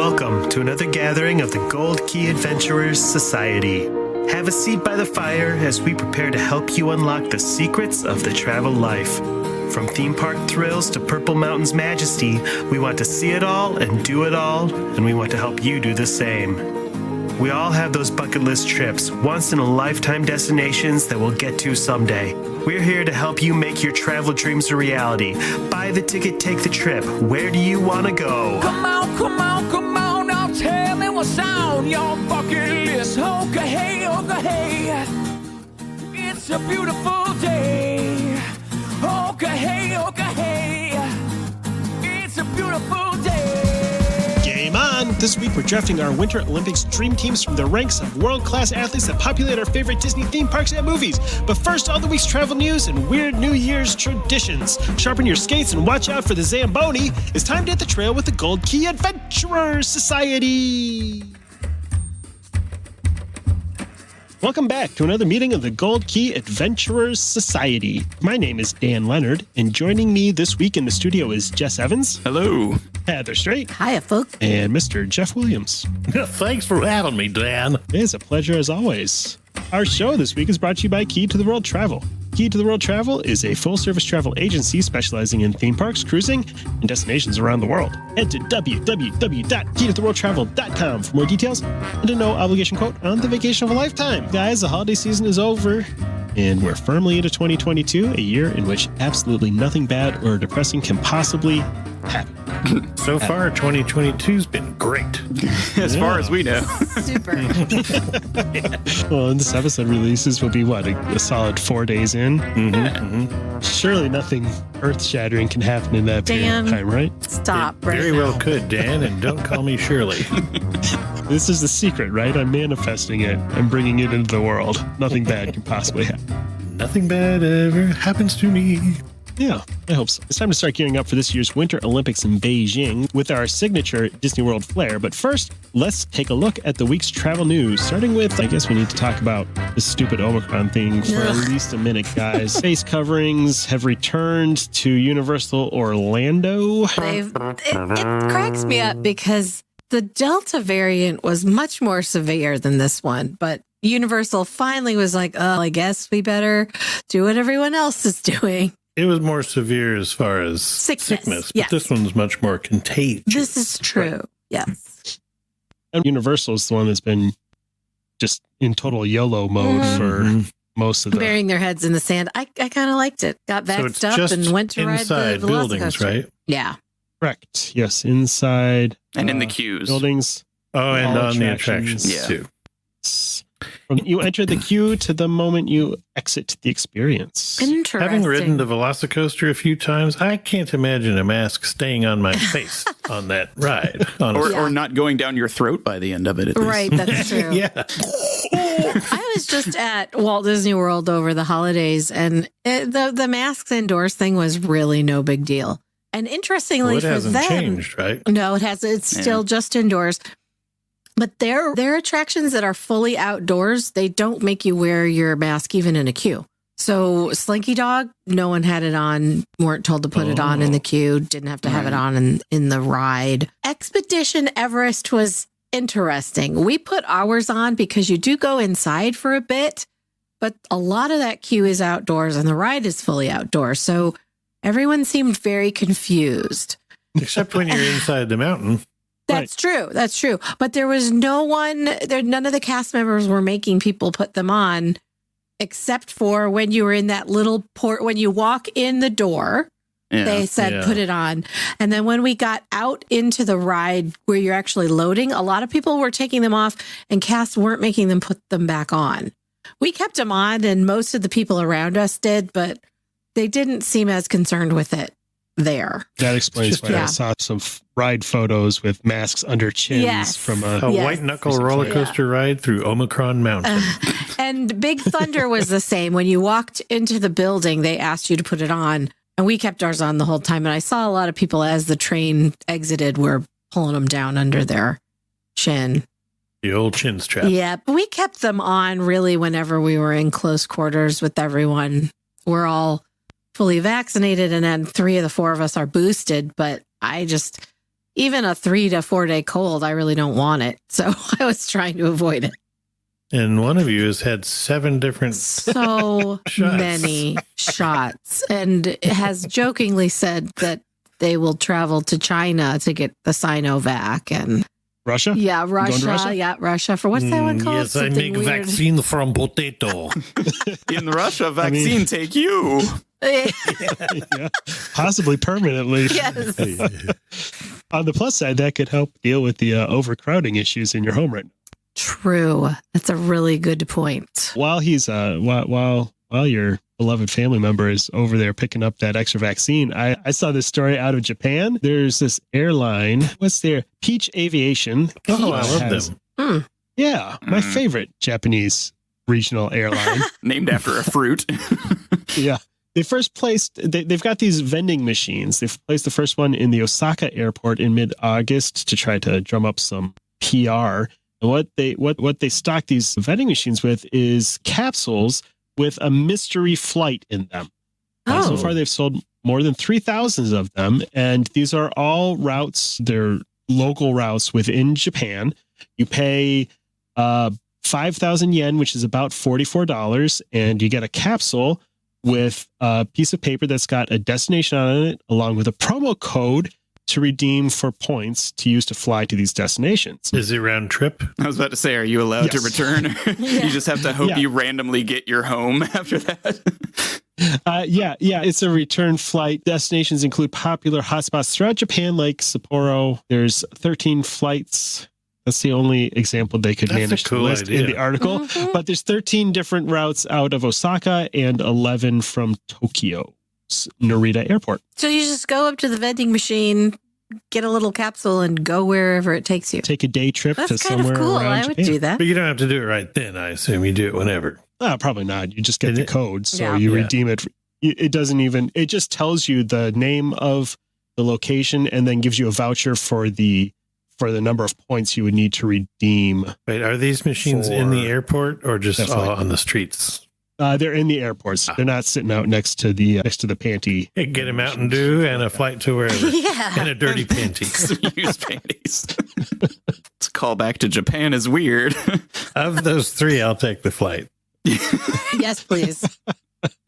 Welcome to another gathering of the Gold Key Adventurers Society. Have a seat by the fire as we prepare to help you unlock the secrets of the travel life. From theme park thrills to Purple Mountain's majesty, we want to see it all and do it all, and we want to help you do the same. We all have those bucket list trips, once-in-a-lifetime destinations that we'll get to someday. We're here to help you make your travel dreams a reality. Buy the ticket, take the trip. Where do you want to go? Come on, now tell me what's on your bucket list. Okay, hey. It's a beautiful day. Okay, hey. It's a beautiful day. Game on! This week we're drafting our Winter Olympics dream teams from the ranks of world-class athletes that populate our favorite Disney theme parks and movies. But first, all the week's travel news and weird New Year's traditions. Sharpen your skates and watch out for the zamboni. It's time to hit the trail with the Gold Key Adventurers Society. Welcome back to another meeting of the Gold Key Adventurers Society. My name is Dan Leonard, and joining me this week in the studio is Jess Evans. Hello. Heather Strait. Hiya, folks. And Mr. Jeff Williams. Thanks for having me, Dan. It's a pleasure as always. Our show this week is brought to you by Key to the World Travel. Key to the World Travel is a full-service travel agency specializing in theme parks, cruising, and destinations around the world. Head to www.keytotheworldtravel.com for more details and a no-obligation quote on the vacation of a lifetime. Guys, the holiday season is over, and we're firmly into 2022, a year in which absolutely nothing bad or depressing can possibly happen. So far, 2022's been great. As far as we know. Super. Well, and this episode releases will be, a solid 4 days in? Surely nothing earth-shattering can happen in that period of time, right? Stop It very well could, Dan, and don't call me Shirley. This is the secret, right? I'm manifesting it. I'm bringing it into the world. Nothing bad can possibly happen. Nothing bad ever happens to me. Yeah, I hope so. It's time to start gearing up for this year's Winter Olympics in Beijing with our signature Disney World flair. But first, let's take a look at the week's travel news. Starting with, I guess we need to talk about the stupid Omicron thing for at least a minute, guys. Face coverings have returned to Universal Orlando. It cracks me up because the Delta variant was much more severe than this one, but Universal finally was like, oh, I guess we better do what everyone else is doing. It was more severe as far as sickness, but yes. This one's much more contagious. This is true. Yes. And Universal is the one that's been just in total YOLO mode for most of the... Burying their heads in the sand. I kind of liked it. Got vaxxed up and went to ride the buildings, right? Yeah. Correct. Yes, inside. And in the queues. Buildings. Oh, and on the attractions, too. From you enter the queue to the moment you exit the experience. Interesting. Having ridden the Velocicoaster a few times, I can't imagine a mask staying on my face on that ride. Or not going down your throat by the end of it, at least. Right, that's true. Yeah. I was just at Walt Disney World over the holidays, and the masks indoors thing was really no big deal. And interestingly, it for hasn't them, changed, right? No, it hasn't. It's still just indoors. But their attractions that are fully outdoors, they don't make you wear your mask even in a queue. So Slinky Dog, no one had it on, weren't told to put it on in the queue, didn't have to have it on in the ride. Expedition Everest was interesting. We put ours on because you do go inside for a bit, but a lot of that queue is outdoors and the ride is fully outdoors. So everyone seemed very confused. Except when you're inside the mountain. That's true. That's true. But there was none of the cast members were making people put them on, except for when you were in that little port, when you walk in the door, they said, put it on. And then when we got out into the ride where you're actually loading, a lot of people were taking them off and cast weren't making them put them back on. We kept them on and most of the people around us did, but they didn't seem as concerned with it there. That explains why I saw some ride photos with masks under chins from a white knuckle roller coaster ride through Omicron Mountain. And Big Thunder was the same. When you walked into the building, they asked you to put it on, and we kept ours on the whole time. And I saw a lot of people as the train exited were pulling them down under their chin. The old chin strap. Yeah, but we kept them on really whenever we were in close quarters with everyone. We're all fully vaccinated, and then 3 of the 4 of us are boosted, but I just even a 3 to 4 day cold, I really don't want it. So I was trying to avoid it. And one of you has had 7 different So shots. many shots, and has jokingly said that they will travel to China to get the Sinovac. And Russia? yeah, Going to Russia. Russia? Yeah, Russia. For what's that one called? Yes, I Something make weird. vaccine from potato. In Russia, vaccine take you. Yeah. Possibly permanently. Yes. On the plus side, that could help deal with the overcrowding issues in your home right now. True. That's a really good point. While he's while your beloved family member is over there picking up that extra vaccine, I saw this story out of Japan. There's this airline. What's their Peach Aviation? Oh, I love them. Yeah, my favorite Japanese regional airline. Named after a fruit. Yeah. They first placed, they've got these vending machines. They've placed the first one in the Osaka airport in mid-August to try to drum up some PR. And what they stock these vending machines with is capsules with a mystery flight in them. So far, they've sold more than 3,000 of them. And these are all routes. They're local routes within Japan. You pay 5,000 yen, which is about $44. And you get a capsule with a piece of paper that's got a destination on it, along with a promo code to redeem for points to use to fly to these destinations. Is it round trip? I was about to say, are you allowed to Yes. return? You just have to hope Yeah. you randomly get your home after that. Yeah, it's a return flight. Destinations include popular hotspots throughout Japan, like Sapporo. There's 13 flights. That's the only example they could That's a manage cool to list idea. in the article. Mhm. But there's 13 different routes out of Osaka and 11 from Tokyo's Narita Airport. So you just go up to the vending machine, get a little capsule, and go wherever it takes you. Take a day trip to That's kind somewhere of cool. around I would Japan. do that. But you don't have to do it right then, I assume. You do it whenever. Probably not. You just get Is the it? code. So Yeah. you Yeah. redeem it. It doesn't even, it just tells you the name of the location and then gives you a voucher for the number of points you would need to redeem. Wait, are these machines in the For airport or just that all flight. on the streets? They're in the airports. They're not sitting out next to the panty. Hey, get a Mountain Dew and a flight to wherever. Yeah. And a dirty panty. Some used panties. It's a call back to Japan is weird. Of those 3, I'll take the flight. Yes, please. I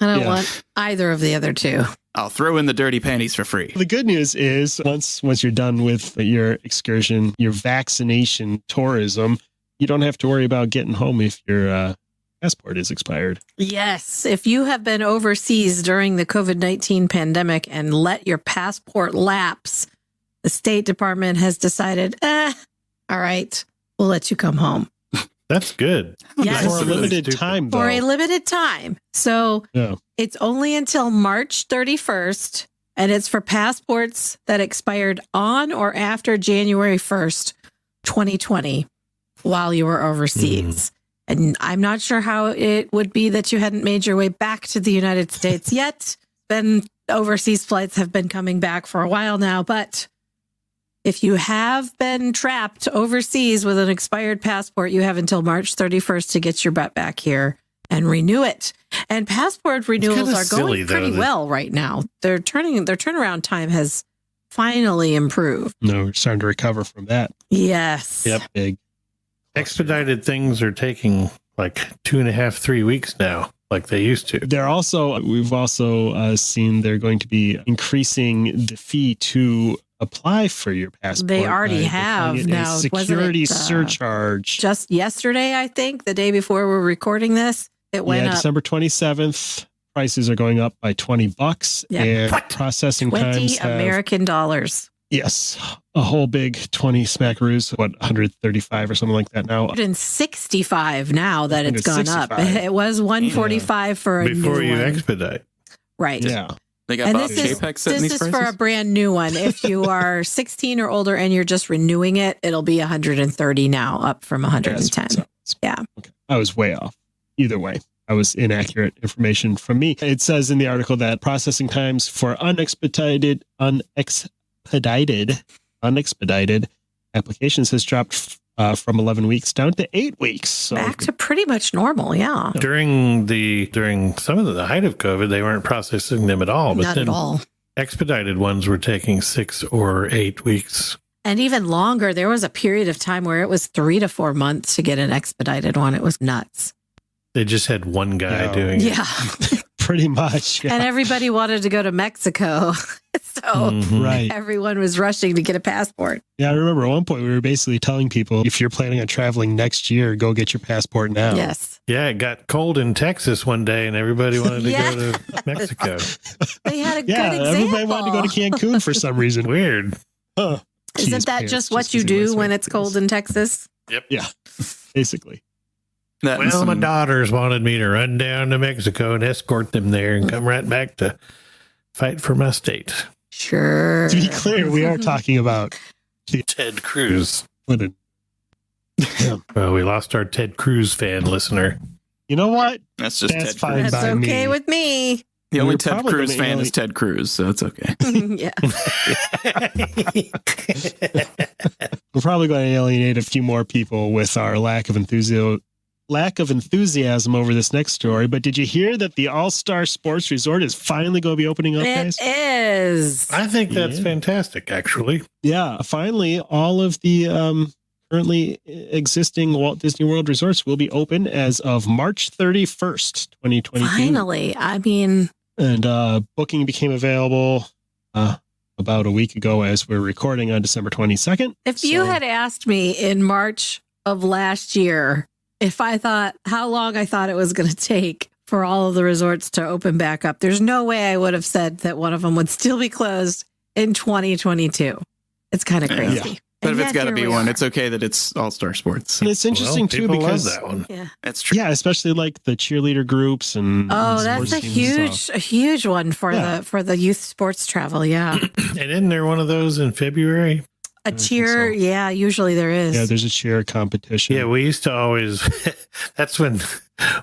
don't Yeah. want either of the other 2. I'll throw in the dirty panties for free. The good news is once you're done with your excursion, your vaccination tourism, you don't have to worry about getting home if your passport is expired. Yes. If you have been overseas during the COVID-19 pandemic and let your passport lapse, the State Department has decided, all right, we'll let you come home. That's good. Yes. For a Really limited stupid. time, though. For a limited time. So Yeah. it's only until March 31st, and it's for passports that expired on or after January 1st, 2020, while you were overseas. And I'm not sure how it would be that you hadn't made your way back to the United States yet. Then overseas flights have been coming back for a while now, but if you have been trapped overseas with an expired passport, you have until March 31st to get your butt back here and renew it. And passport renewals kinda are silly, going though, pretty that- well right now. Their turnaround time has finally improved. No, we're starting to recover from that. Yes. Yep. Big. Expedited things are taking like 2.5, 3 weeks now, like they used to. We've also seen they're going to be increasing the fee to apply for your passport. They already They're have calling it now. a Wasn't security it, surcharge. Just yesterday, I think, the day before we're recording this, it went up December 27th. Prices are going up by $20, Yeah. and What? processing 20 times have, American dollars. yes, a whole big 20 smackaroos. 135 or something like that now. 165 now that it's gone up. 165. It was 145 for a Before new you one. expedite. Right. Yeah, They got And Bob this is, Chapek setting this these is for a prices? brand new one. If you are 16 or older and you're just renewing it, it'll be 130 now, up from 110. So- Yeah. Okay. I was way off. Either way, I was inaccurate information from me. It says in the article that processing times for unexpedited applications has dropped from 11 weeks down to 8 weeks. So Back to pretty much normal. Yeah. During some of the height of COVID, they weren't processing them at all. But Not then at all. expedited ones were taking 6 or 8 weeks. And even longer, there was a period of time where it was 3 to 4 months to get an expedited one. It was nuts. They just had one guy doing it. Yeah. Pretty much. Yeah. And everybody wanted to go to Mexico. So Right. everyone was rushing to get a passport. Yeah, I remember at one point we were basically telling people, if you're planning on traveling next year, go get your passport now. Yes. Yeah, it got cold in Texas one day and everybody wanted to go to Mexico. They had a good Yeah, example. everybody wanted to go to Cancun for some reason. Weird. Huh. Isn't Cheese that pants, just what you because he do likes when sweet it's potatoes. cold in Texas? Yeah, basically. That and Well, my some- daughters wanted me to run down to Mexico and escort them there and come right back to fight for my state. Sure. To be clear, we are talking about Ted Cruz. what a- Well, we lost our Ted Cruz fan listener. You know what? That's just That's Ted fine. Cruz. That's by okay me. with me. The only We're Ted probably Cruz gonna fan is alienate- Ted Cruz, so it's okay. Yeah. We're probably going to alienate a few more people with our lack of enthusiasm over this next story. But did you hear that the All-Star Sports Resort is finally going to be opening up, guys? It is. I think that's Yeah. fantastic, actually. Yeah, finally, all of the currently existing Walt Disney World resorts will be open as of March 31st, 2022. Finally. I mean, And booking became available about a week ago as we're recording on December 22nd. if you So- had asked me in March of last year if I thought how long I thought it was going to take for all of the resorts to open back up, there's no way I would have said that one of them would still be closed in 2022. It's kind of Yeah. crazy. But And if it's yet got to here be we one, are. it's okay that it's All-Star Sports. And it's interesting Well, too people because love that one. Yeah. That's true. yeah, especially like the cheerleader groups and Oh, sports that's teams and a huge one for Yeah. the youth sports travel. Yeah. And isn't there one of those in February? A think cheer. so. Yeah. Usually there is. Yeah, there's a cheer competition. Yeah, we used to always. That's when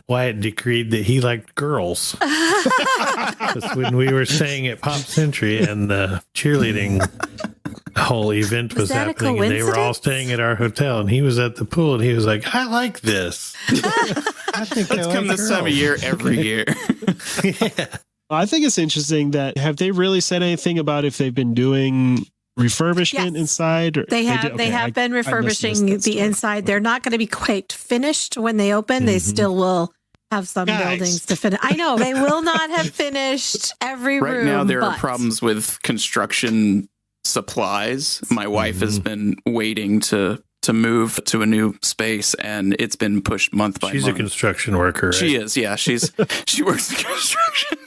Wyatt decreed that he liked girls. That's when we were staying at Pop Century and the cheerleading whole event was that a happening, and they were all coincidence? staying at our hotel, and he was at the pool, and he was like, "I like this. I think I Let's like come this time of girls." year every year. Yeah. I think it's interesting that have they really said anything about if they've been doing refurbishment Yes. inside? Or They have did? they Okay, have been I must have missed refurbishing that the story. inside. They're not going to be quite finished when they open. They Mhm. still will have some Guys. buildings to finish. I know they will not have finished every Right room. now, there are but problems with construction supplies. My wife has been waiting to move to a new space, and it's been pushed month by She's a month. construction worker. Right? She is, yeah. She works in construction.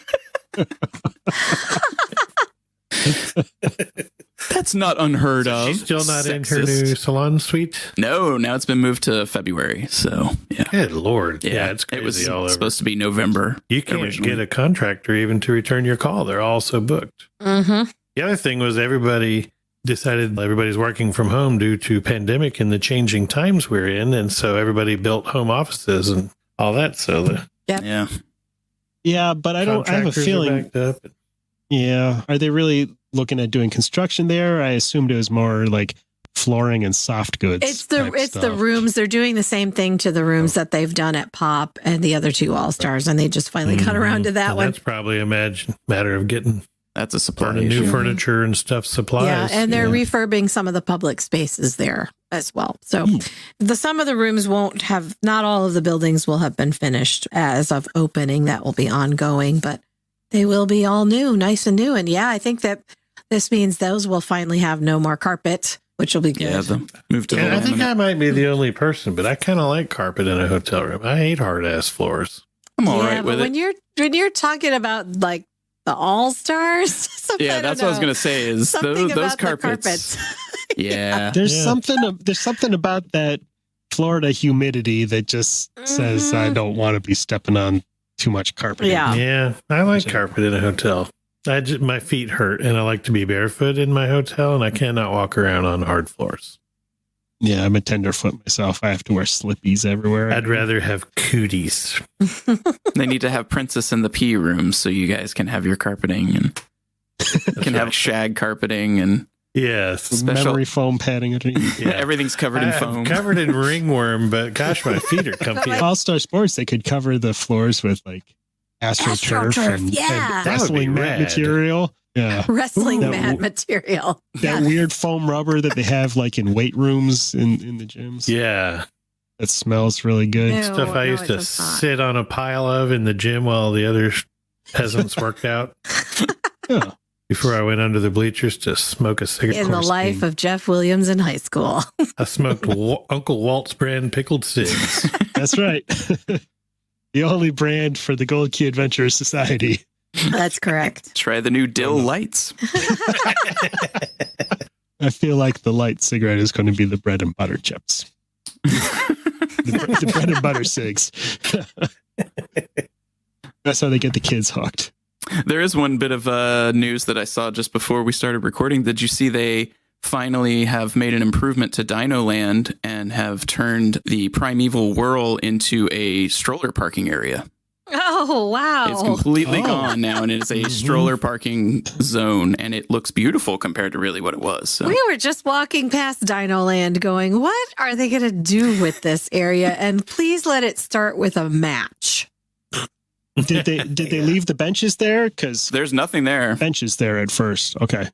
That's not unheard of. She's still not in her Sexist. new salon suite. No, now it's been moved to February. So yeah, Good Lord. Yeah, it's crazy it was all over. supposed to be November. You can't originally. get a contractor even to return your call. They're all so booked. Mhm. The other thing was everybody decided everybody's working from home due to pandemic and the changing times we're in. And so everybody built home offices and all that. So the Yeah, Yeah, but I have a contractors are feeling. backed up. Yeah, are they really looking at doing construction there? I assumed it was more like flooring and soft goods. It's the type it's the stuff. rooms. They're doing the same thing to the rooms that they've done at Pop and the other two All Stars, and they just finally got around to that And one. that's probably a matter of getting that's a supply new issue. furniture and stuff supplies. Yeah, and they're yeah. refurbing some of the public spaces there as well. So Hmm. some of the rooms won't have, not all of the buildings will have been finished as of opening. That will be ongoing, but they will be all new, nice and new. And yeah, I think that this means those will finally have no more carpet, which will be good. Yeah, the move to the And I think laminate. I might be the only person, but I kind of like carpet in a hotel room. I hate hard ass floors. I'm all Yeah, right but with it. when you're talking about like the All Stars, Yeah, that's what I was gonna say. Is Something those about the carpets? Yeah, There's Yeah. something about that Florida humidity that just says I don't want to be stepping on too much carpet. Yeah. Yeah, I like carpet in a hotel. My feet hurt, and I like to be barefoot in my hotel, and I cannot walk around on hard floors. Yeah, I'm a tenderfoot myself. I have to wear slippies everywhere. I'd rather have cooties. they need to have Princess in the Pea room so you guys can have your carpeting and can have shag carpeting and Yes. special- memory foam padding underneath. Yeah. everything's covered in I'm foam. covered in ringworm, but gosh, my feet are comfy. All-Star Sports, they could cover the floors with like AstroTurf AstroTurf, and yeah. and That would be wrestling mat rad. material. Yeah. Wrestling That mat material. That weird foam rubber that they have like in weight rooms in the gyms. Yeah. That smells really good. Ew. Stuff I no, used it to does not. sit on a pile of in the gym while the other peasants worked out Yeah. before I went under the bleachers to smoke a cigarette. In the life of Jeff Williams in high school. I smoked Uncle Walt's brand pickled cigs. That's right. The only brand for the Gold Key Adventurers Society. That's correct. Try the new dill lights. I feel like the light cigarette is going to be the bread and butter chips. The bread and butter cigs. That's how they get the kids hooked. There is one bit of news that I saw just before we started recording. Did you see they finally have made an improvement to Dino Land and have turned the primeval whirl into a stroller parking area? Oh, wow. It's completely gone now, and it is a stroller parking zone, and it looks beautiful compared to really what it was. So. We were just walking past Dino Land going, what are they going to do with this area? And please let it start with a match. Did they leave the benches there? Because There's nothing there. benches there at first. Okay.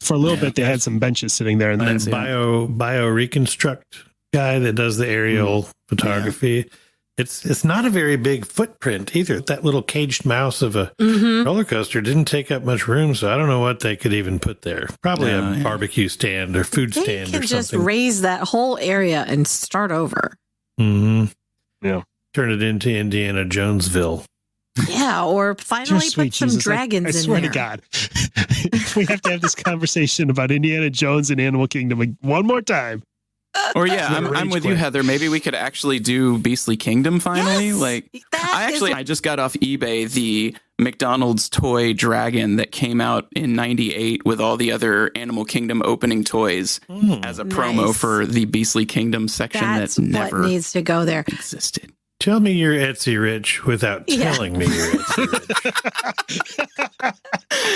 For a little bit, they had some benches sitting there. And then That bio reconstruct guy that does the aerial photography. It's not a very big footprint either. That little caged mouse of a roller coaster didn't take up much room, so I don't know what they could even put there. Probably a barbecue stand or food They stand can or just something. raise that whole area and start over. Mm-hmm. Yeah. Turn it into Indiana Jonesville. Yeah, or finally Just put sweet some Jesus. dragons I in swear there. to God. We have to have this conversation about Indiana Jones and Animal Kingdom one more time. Or yeah, Yeah, I'm rage with you, quit. Heather. Maybe we could actually do Beastly Kingdom finally. Yes! Like, That is I just got off eBay the McDonald's toy dragon that came out in '98 with all the other Animal Kingdom opening toys as a promo Nice. for the Beastly Kingdom section that's that what never needs to go there. existed. Tell me you're Etsy rich without Yeah. telling me you're Etsy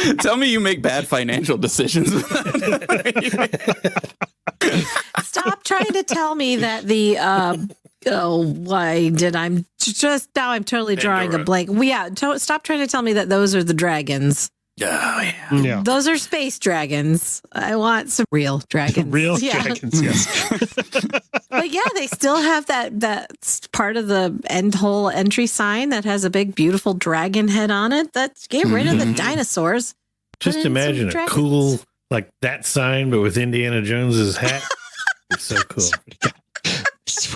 rich. Tell me you make bad financial decisions. Stop trying to tell me that the I'm totally drawing a Pandora. blank. Stop trying to tell me that those are the dragons. Oh, yeah. Yeah. Those are space dragons. I want some real dragons. Real Yeah. dragons, yes. But yeah, they still have that part of the whole entry sign that has a big, beautiful dragon head on it. Let's get rid of the dinosaurs. Just Put in some imagine a dragons. cool, like that sign, but with Indiana Jones's hat. It's so cool.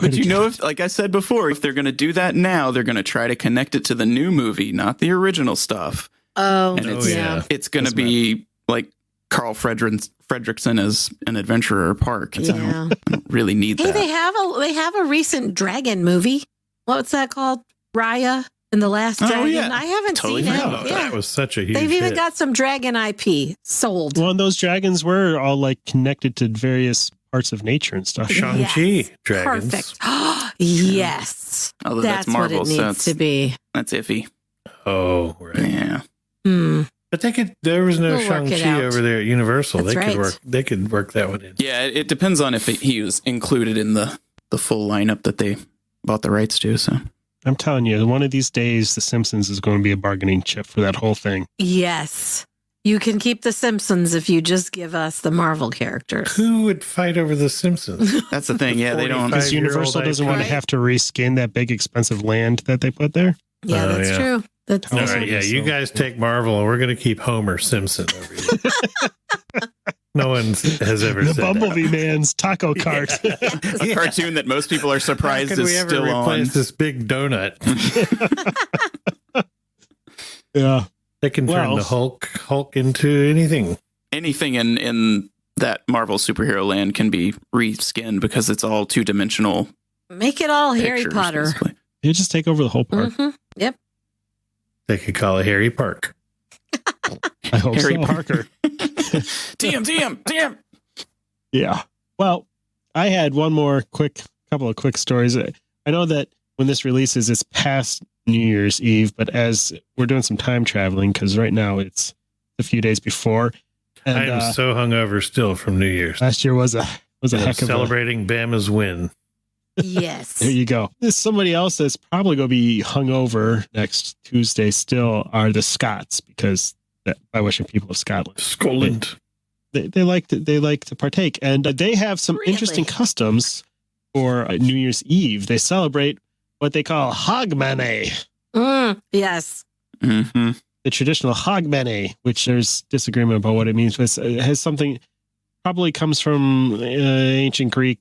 But you know, if, like I said before, if they're going to do that now, they're going to try to connect it to the new movie, not the original stuff. Oh, And it's yeah. it's going to be like Carl Fredricksen as an adventurer park. So Yeah. I don't really need Hey, that. they have a recent dragon movie. What's that called? Raya and the Last Oh, Dragon. yeah. I haven't Totally seen it. forgot Oh, about Yeah. that was such a huge They've even hit. got some dragon IP sold. Well, and those dragons were all like connected to various parts of nature and stuff. Shang-Chi Yes. dragons. Perfect. Yes. Although That's that's Marvel, what it so needs to be. that's iffy. Oh, right. Yeah. Hmm. But there was no We'll work it Shang-Chi out. over there at Universal. That's right. They could work that one in. Yeah, it depends on if he was included in the full lineup that they bought the rights to. So I'm telling you, one of these days, The Simpsons is going to be a bargaining chip for that whole thing. Yes. You can keep the Simpsons if you just give us the Marvel characters. Who would fight over the Simpsons? that's the thing. Yeah, they don't. 45 Because Universal IP. doesn't want to have to reskin that big, expensive land that they put there. Yeah, Oh, that's yeah. true. That's All All right, right, yeah, so- you guys take Marvel, and we're going to keep Homer Simpson over here. No one has ever The said Bumblebee Man's taco cart. A cartoon that most people are that. How surprised could is we ever still on. replace this big donut? Yeah. They can turn Well- the Hulk into anything. Anything in that Marvel superhero land can be reskinned because it's all 2-dimensional. Make it all Harry pictures, Potter. basically. You just take over the whole park. Hmm. Yep. They could call it Harry Park. I hope Harry so. Parker. TM. Yeah. Well, I had couple of quick stories. I know that when this releases, it's past New Year's Eve, but as we're doing some time traveling, because right now it's a few days before. And I am so hungover still from New Year's. last year was a heck of a Celebrating Bama's win. Yes. There you go. There's somebody else that's probably going to be hungover next Tuesday still are the Scots, because by Western people of Scotland. Scotland. They like to partake, and they have some interesting customs for New Year's Eve. They celebrate what they call Hogmanay. Yes. Mm-hmm. The traditional Hogmanay, which there's disagreement about what it means, but it has something, probably comes from ancient Greek,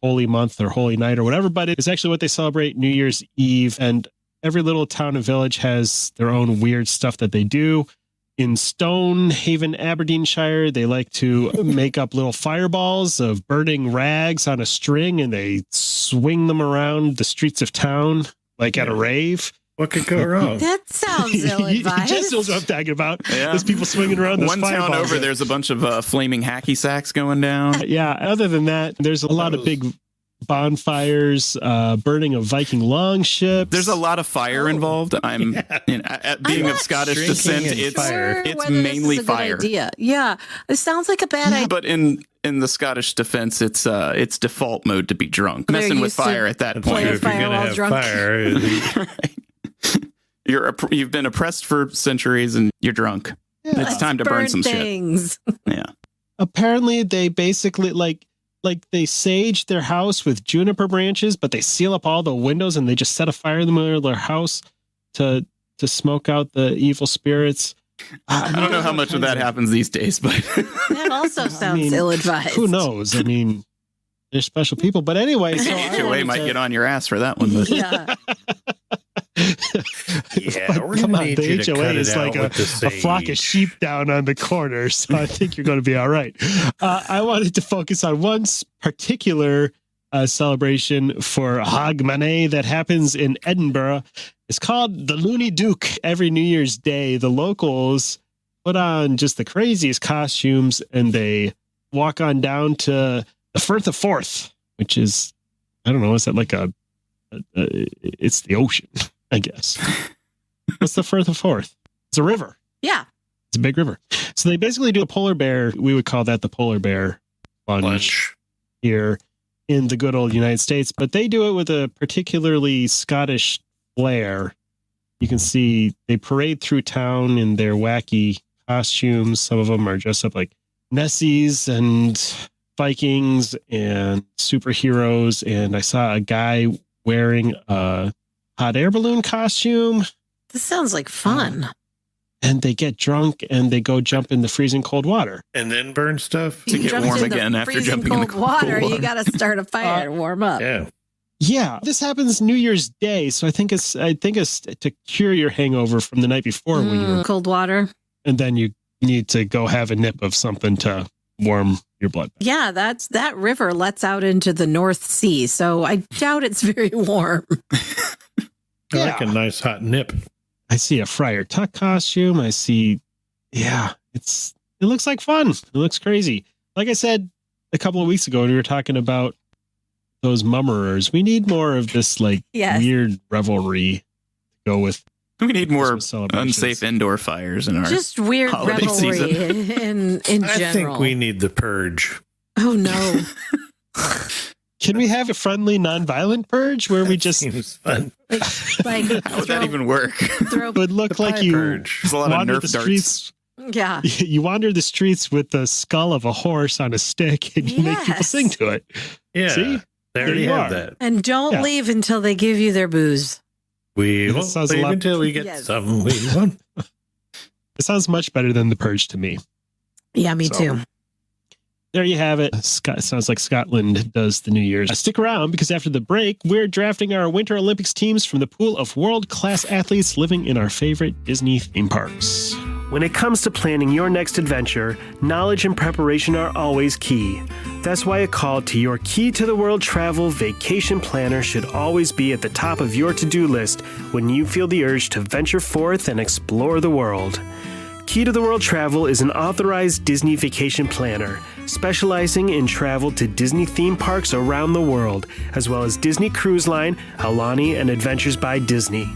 holy month or holy night or whatever, but it's actually what they celebrate New Year's Eve. And every little town and village has their own weird stuff that they do. In Stonehaven, Aberdeenshire, they like to make up little fireballs of burning rags on a string, and they swing them around the streets of town like at a rave. What could go wrong? That sounds ill-advised. Just knows what I'm talking about. Yeah. There's people swinging around those One town fireballs. over, there's a bunch of flaming hacky sacks going down. Yeah. Other than that, there's a lot of big bonfires, burning of Viking longships. There's a lot of fire involved. Being of Scottish Drinking descent, and it's fire. it's mainly fire. Idea. Yeah, it sounds like a bad idea. But in the Scottish defense, it's default mode to be drunk. They're Messing with used to fire at that play point. with If you're fire going to while have drunk. fire, You've been oppressed for centuries and you're drunk. It's time to burn some things. shit. Yeah. Apparently, they basically like they sage their house with juniper branches, but they seal up all the windows and they just set a fire in the middle of their house to smoke out the evil spirits. I don't know how much of that happens these days, but That also sounds ill-advised. Who knows? I mean, they're special people. But anyway, so I HOA wanted might to- get on your ass for that one. But Yeah. yeah, we're Come going to on, need the you to HOA cut is it like out with the a flock of sage. sheep down on the corner, so I think you're going to be all right. I wanted to focus on one particular celebration for Hogmanay that happens in Edinburgh. It's called the Looney Duke. Every New Year's Day, the locals put on just the craziest costumes, and they walk on down to the Firth of Forth, which is, I don't know, is that like it's the ocean, I guess. What's the Firth of Forth? It's a river. Yeah. It's a big river. So they basically do a polar bear. We would call that the polar bear lunch here in the good old United States, but they do it with a particularly Scottish flair. You can see they parade through town in their wacky costumes. Some of them are dressed up like Nessies and Vikings and superheroes. And I saw a guy wearing a hot air balloon costume. This sounds like fun. And they get drunk and they go jump in the freezing cold water. And then burn stuff? To get Jumped warm in the again after freezing jumping in the cold water. cold You got to start a fire to warm up. Yeah. Yeah, this happens New Year's Day, so I think it's to cure your hangover from the night before when you Cold water. and then you need to go have a nip of something to warm your blood. Yeah, that river lets out into the North Sea, so I doubt it's very warm. I like a nice hot nip. I see a Friar Tuck costume. I see, it looks like fun. It looks crazy. Like I said a couple of weeks ago when we were talking about those mummerers, we need more of this Yes. weird revelry to go with. we need more Christmas celebrations. unsafe indoor fires in our. Just weird holiday revelry in general. I think we need the purge. Oh no. Can we have a friendly, nonviolent purge where we just Seems fun. Like How would that even work? throw would look like you Purge. There's a lot of wander Nerf the darts. streets? Yeah. You wander the streets with the skull of a horse on a stick, and you make people Yes. sing to it. Yeah. See? They already you have are. that. And don't Yeah. leave until they give you their booze. We That won't sounds a leave lot- until we get Yes. some we want. It sounds much better than the purge to me. Yeah, me So- too. There you have it. Sounds like Scotland does the New Year's. Stick around because after the break, we're drafting our Winter Olympics teams from the pool of world-class athletes living in our favorite Disney theme parks. When it comes to planning your next adventure, knowledge and preparation are always key. That's why a call to your Key to the World Travel Vacation Planner should always be at the top of your to-do list when you feel the urge to venture forth and explore the world. Key to the World Travel is an authorized Disney vacation planner, specializing in travel to Disney theme parks around the world, as well as Disney Cruise Line, Aulani, and Adventures by Disney.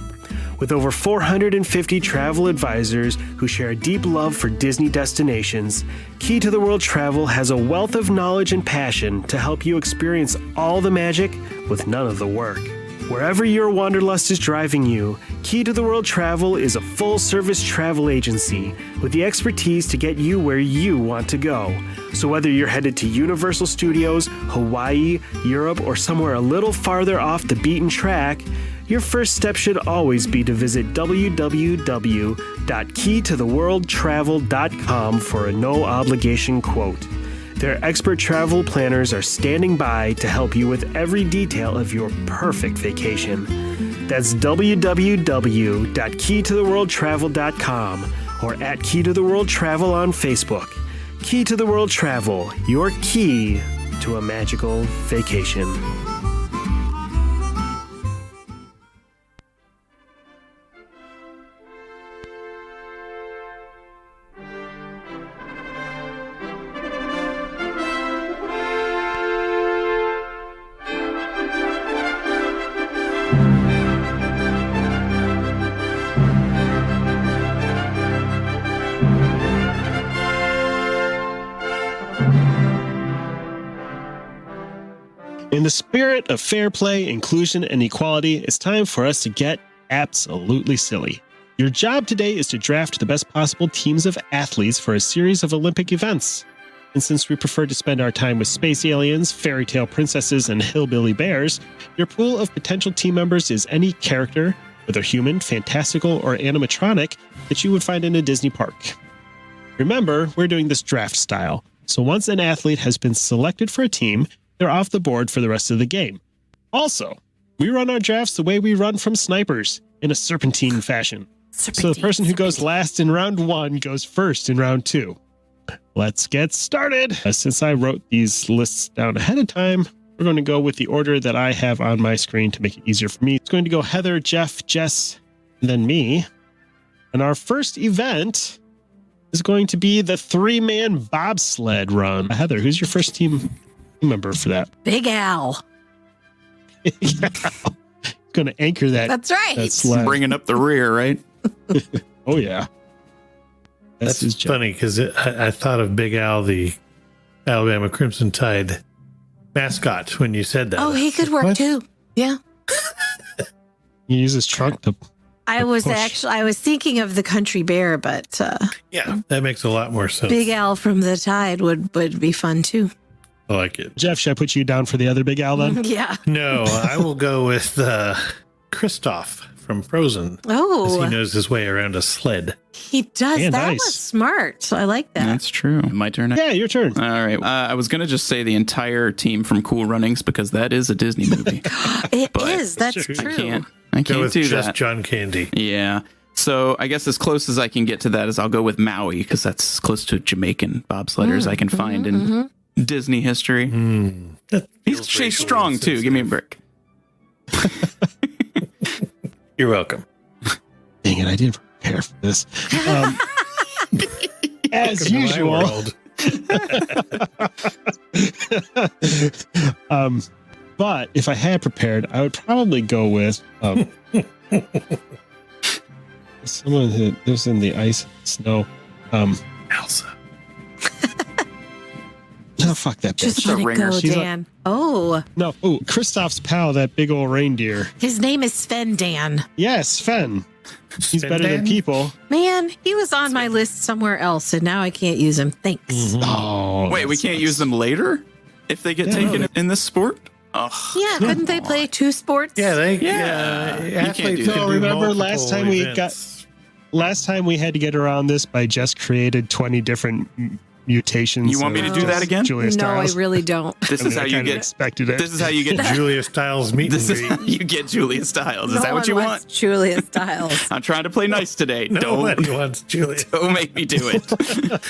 With over 450 travel advisors who share a deep love for Disney destinations, Key to the World Travel has a wealth of knowledge and passion to help you experience all the magic with none of the work. Wherever your wanderlust is driving you, Key to the World Travel is a full-service travel agency with the expertise to get you where you want to go. So whether you're headed to Universal Studios, Hawaii, Europe, or somewhere a little farther off the beaten track, your first step should always be to visit www.keytotheworldtravel.com for a no-obligation quote. Their expert travel planners are standing by to help you with every detail of your perfect vacation. That's www.keytotheworldtravel.com or at Key to the World Travel on Facebook. Key to the World Travel, your key to a magical vacation. In the spirit of fair play, inclusion, and equality, it's time for us to get absolutely silly. Your job today is to draft the best possible teams of athletes for a series of Olympic events. And since we prefer to spend our time with space aliens, fairy tale princesses, and hillbilly bears, your pool of potential team members is any character, whether human, fantastical, or animatronic, that you would find in a Disney park. Remember, we're doing this draft style, so once an athlete has been selected for a team, they're off the board for the rest of the game. Also, we run our drafts the way we run from snipers, in a serpentine fashion. So the person who goes last in round 1 goes first in round 2. Let's get started. Since I wrote these lists down ahead of time, we're going to go with the order that I have on my screen to make it easier for me. It's going to go Heather, Jeff, Jess, and then me. And our first event is going to be the 3-man bobsled run. Heather, who's your first team member for that? Big Al. Going to anchor that. That's right. That sled. Bringing up the rear, right? Oh, yeah. That's funny because I thought of Big Al, the Alabama Crimson Tide mascot, when you said that. Oh, he could work too. Yeah. He uses trunk to. I was thinking of the country bear, but yeah, that makes a lot more sense. Big Al from the Tide would be fun too. I like it. Jeff, should I put you down for the other Big Al then? Yeah. No, I will go with Kristoff from Frozen. Oh. He knows his way around a sled. He does. Yeah, that nice. was smart. I like that. That's true. My turn. Yeah, your turn. All right. I was going to just say the entire team from Cool Runnings because that is a Disney movie. It But is. That's true. true. I Go can't with do just that. John Candy. Yeah. So I guess as close as I can get to that is I'll go with Maui because that's as close to Jamaican bobsledders I can find in Disney history. She's strong too. Give me a break. You're welcome. Dang it, I didn't prepare for this. As usual. But if I had prepared, I would probably go with someone who lives in the ice and snow. Elsa. No, fuck that bitch. Just let it ringer. go, She's Dan. Oh, No, Kristoff's pal, that big old reindeer. his name is Sven Dan. Yes, Sven. He's Sven better than Dan? people. Man, he was on my list somewhere else, and now I can't use him. Thanks. Oh, Wait, we that can't sucks. use them later if they get taken in this sport? Oh, Yeah, couldn't they play 2 sports? Yeah, You can't do athletes that. can No, do remember multiple last time we events. Last time we had to get around this by just created 20 different mutations. You want me to of do that just again? Julia No, I Stiles. really don't. this I is mean, how I you kind of get. expected it. This is how you get. Julia Stiles meet and This is greet. how you get Julia Stiles. Is No that what one you wants want? Julia Stiles. I'm trying to play nice today. Nobody wants Julia. Don't make me do it.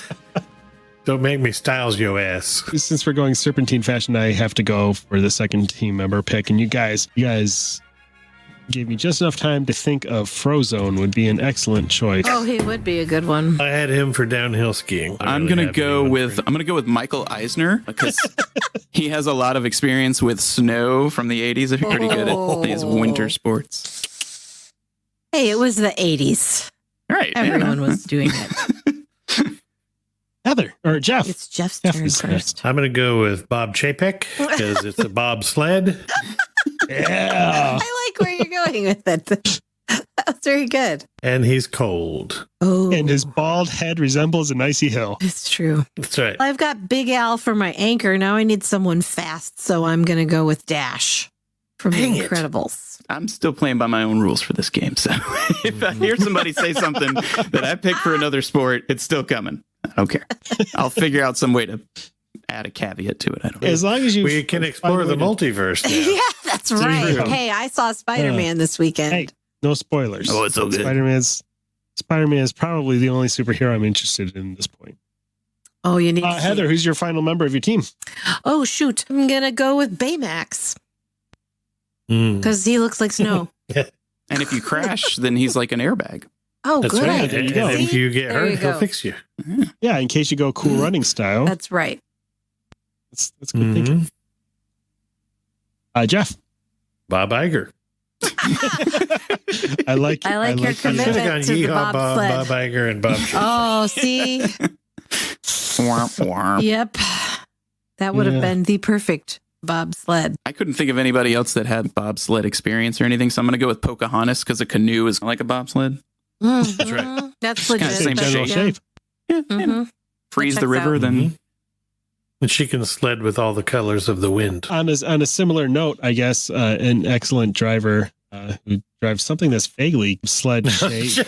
Don't make me Styles your ass. Since we're going serpentine fashion, I have to go for the second team member pick. And you guys gave me just enough time to think of Frozone would be an excellent choice. Oh, he would be a good one. I had him for downhill skiing. I'm gonna go with Michael Eisner because he has a lot of experience with snow from the 80s. If you're pretty good at these winter sports. Hey, it was the 80s. Right. Everyone was doing it. Heather or Jeff. It's Jeff's Jeff turn is first. I'm going to go with Bob Chapek because it's a bobsled. Yeah. I like where you're going with it. That's very good. And he's cold. Oh, And his bald head resembles an icy hill. it's true. That's right. I've got Big Al for my anchor. Now I need someone fast, so I'm going to go with Dash from Dang The it. Incredibles. I'm still playing by my own rules for this game. So if I hear somebody say something that I picked for another sport, it's still coming. I don't care. I'll figure out some way to add a caveat to it. I don't know. As long as you We can explore the multiverse now. Yeah, that's right. true. Hey, I saw Spider-Man this weekend. Hey, no spoilers. Oh, it's so good. Spider-Man is probably the only superhero I'm interested in at this point. Oh, you need to see Heather, it. who's your final member of your team? Oh, shoot. I'm going to go with Baymax Mm. because he looks like snow. And if you crash, then he's like an airbag. Oh, That's good. right. There you And go. if you get There you hurt, he'll go. fix you. Yeah, in case you go cool running style. That's right. That's good thinking. Jeff. Bob Iger. I like I like your that. Should commitment. have gone to the Yeehaw bobsled. Bob Iger and Bob. Oh, see? Womp womp. Yep. That would Yeah. have been the perfect bobsled. I couldn't think of anybody else that had bobsled experience or anything, so I'm going to go with Pocahontas because a canoe is like a bobsled. That's right. Mhm. That's Kinda legit. same General shape. shape. Yeah, Mhm. freeze That the checks river, out. then And she can sled with all the colors of the wind. On a similar note, I guess an excellent driver who drives something that's vaguely sled shaped.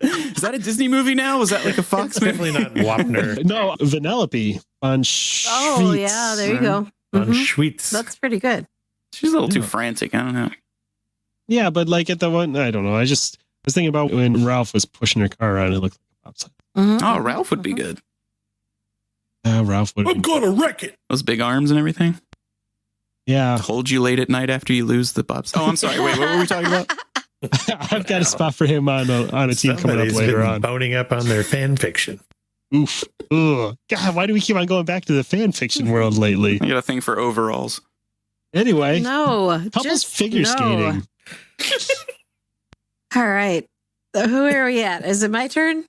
Is that a Disney movie now? Was that like a Fox movie? Definitely not Wapner. No, Vanellope on Oh, yeah. There you go. On Mhm. Schweetz. That's pretty good. She's a little too frantic. I don't know. Yeah, but like at the one, I don't know. I was thinking about when Ralph was pushing her car around. It looked like a bobsled. Mhm. Oh, Ralph would be Mhm. good. Ralph would. I'm gonna wreck it. Those big arms and everything. Yeah, Hold you late at night after you lose the bobsled. Oh, I'm sorry. Wait, what were we talking about? I've got a spot for him on a team coming up Somebody's later been on. boning up on their fan fiction. Oof. Ugh. God, why do we keep on going back to the fan fiction world lately? I got a thing for overalls. Anyway, No. couples just figure no. skating. All right. Who are we at? Is it my turn?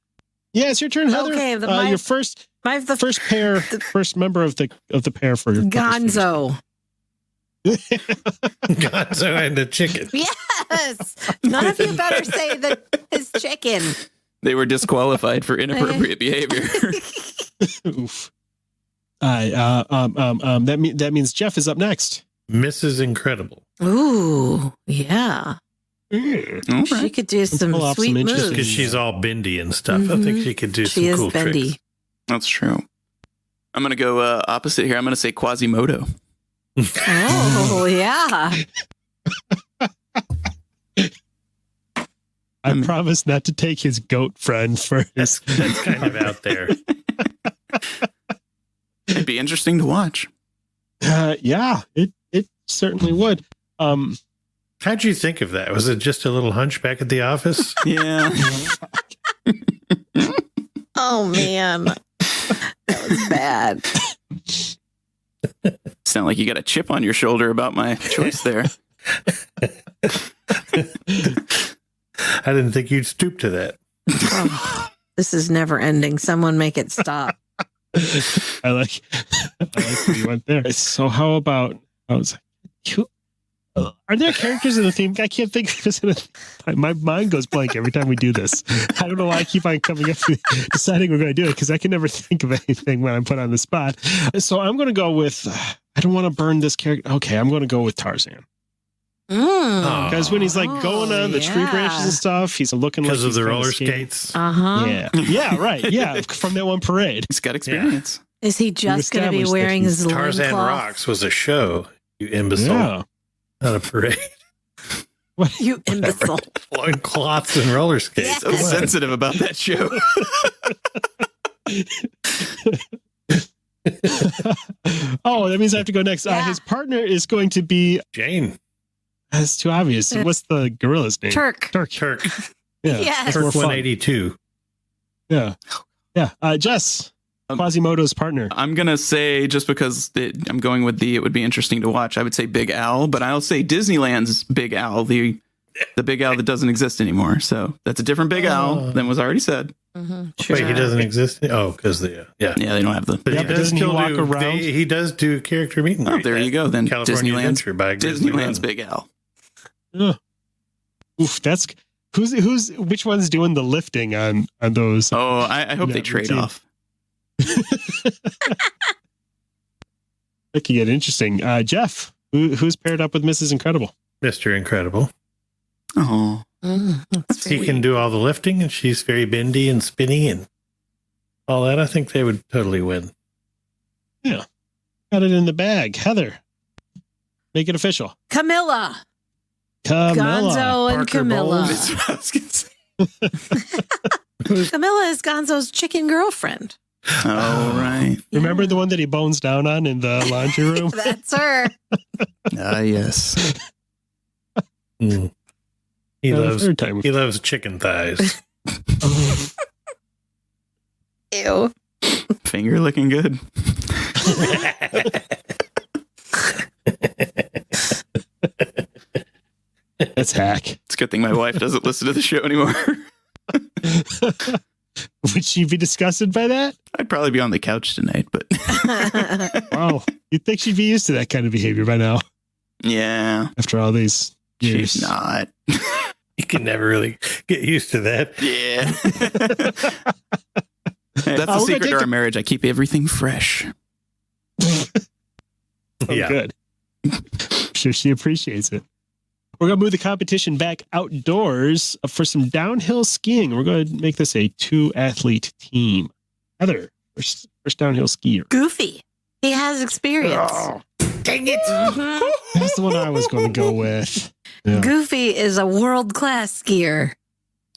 Yeah, it's your turn, Heather. Okay, Your first The first member of the pair for your couples Gonzo. Gonzo and the chicken. Yes. None of you better say that his chicken. They were disqualified for inappropriate behavior. figure. Oof. That means Jeff is up next. Mrs. Incredible. Ooh, yeah. All She right. could do some pull off sweet some moves. interesting- Because she's all bendy and stuff. I think she could do some She is cool bendy. tricks. That's true. I'm going to go opposite here. I'm going to say Quasimodo. Oh, yeah. I promise not to take his goat friend first. That's kind of out there. It'd be interesting to watch. Yeah, it certainly would. How'd you think of that? Was it just a little hunchback at the office? Yeah. Oh, man. That was bad. Sound like you got a chip on your shoulder about my choice there. I didn't think you'd stoop to that. Oh, this is never ending. Someone make it stop. I like where you went there. So how about are there characters in the theme? I can't think of this. My mind goes blank every time we do this. I don't know why I keep on coming up with deciding we're going to do it because I can never think of anything when I'm put on the spot. So I'm going to go with. I don't want to burn this character. Okay, I'm going to go with Tarzan because when he's like going on the tree branches and stuff, he's looking like Because of he's the kinda roller skating. skates. Uh-huh. Yeah, right. Yeah, from that one parade. He's got experience. Is he just going to be established that wearing he's his Tarzan loincloth? Rocks was a show, you imbecile. Yeah. Not a parade. You imbecile. Loincloths and roller skates. So sensitive about that show. Oh, that means I have to go next. Yeah. His partner is going to be. Jane. That's too obvious. What's the gorilla's name? Turk. Turk. Yeah. Yes. That's more Turk fun. 182. Yeah. Jess, Quasimodo's partner. I'm going to say, just because I'm going with it would be interesting to watch, I would say Big Al, but I'll say Disneyland's Big Al, the Big Al that doesn't exist anymore. So that's a different Big Al than was already said. Mm-hmm. Wait, he doesn't exist? Oh, because yeah. Yeah, they don't have the. But Yeah, he but does doesn't he still walk do. around? He does do character meet and Oh, greet there at you go. Then California Disneyland's Adventure by Grizzly Disneyland's Run. Big Al. Yeah. Oof, that's which one's doing the lifting on those? Oh, I hope they trade routine. off. That could get interesting. Jeff, who's paired up with Mrs. Incredible? Mr. Incredible. Oh, He can do all the lifting, and she's very bendy and spinny and all that. I think they would totally win. Yeah. Got it in the bag. Heather, make it official. Camilla. Camilla. Gonzo and Parker Camilla. Bowles. that's what I was gonna say. Camilla is Gonzo's chicken girlfriend. Oh, right. Remember the one that he bones down on in the laundry room? That's her. Ah, yes. Mm. He loves Third time. he loves chicken thighs. Ew. Finger looking good. That's hack. It's a good thing my wife doesn't listen to the show anymore. Would she be disgusted by that? I'd probably be on the couch tonight, but Wow. You'd think she'd be used to that kind of behavior by now yeah, after all these years. she's not. You can never really get used to that. Yeah. Hey, that's the we're gonna secret take to our a- marriage. I keep everything fresh. Oh, Yeah. good. Sure, she appreciates it. We're going to move the competition back outdoors for some downhill skiing. We're going to make this a 2-athlete team. Heather, first downhill skier. Goofy. He has experience. Dang it! Mhm. That's the one I was going to go with. Yeah. Goofy is a world-class skier.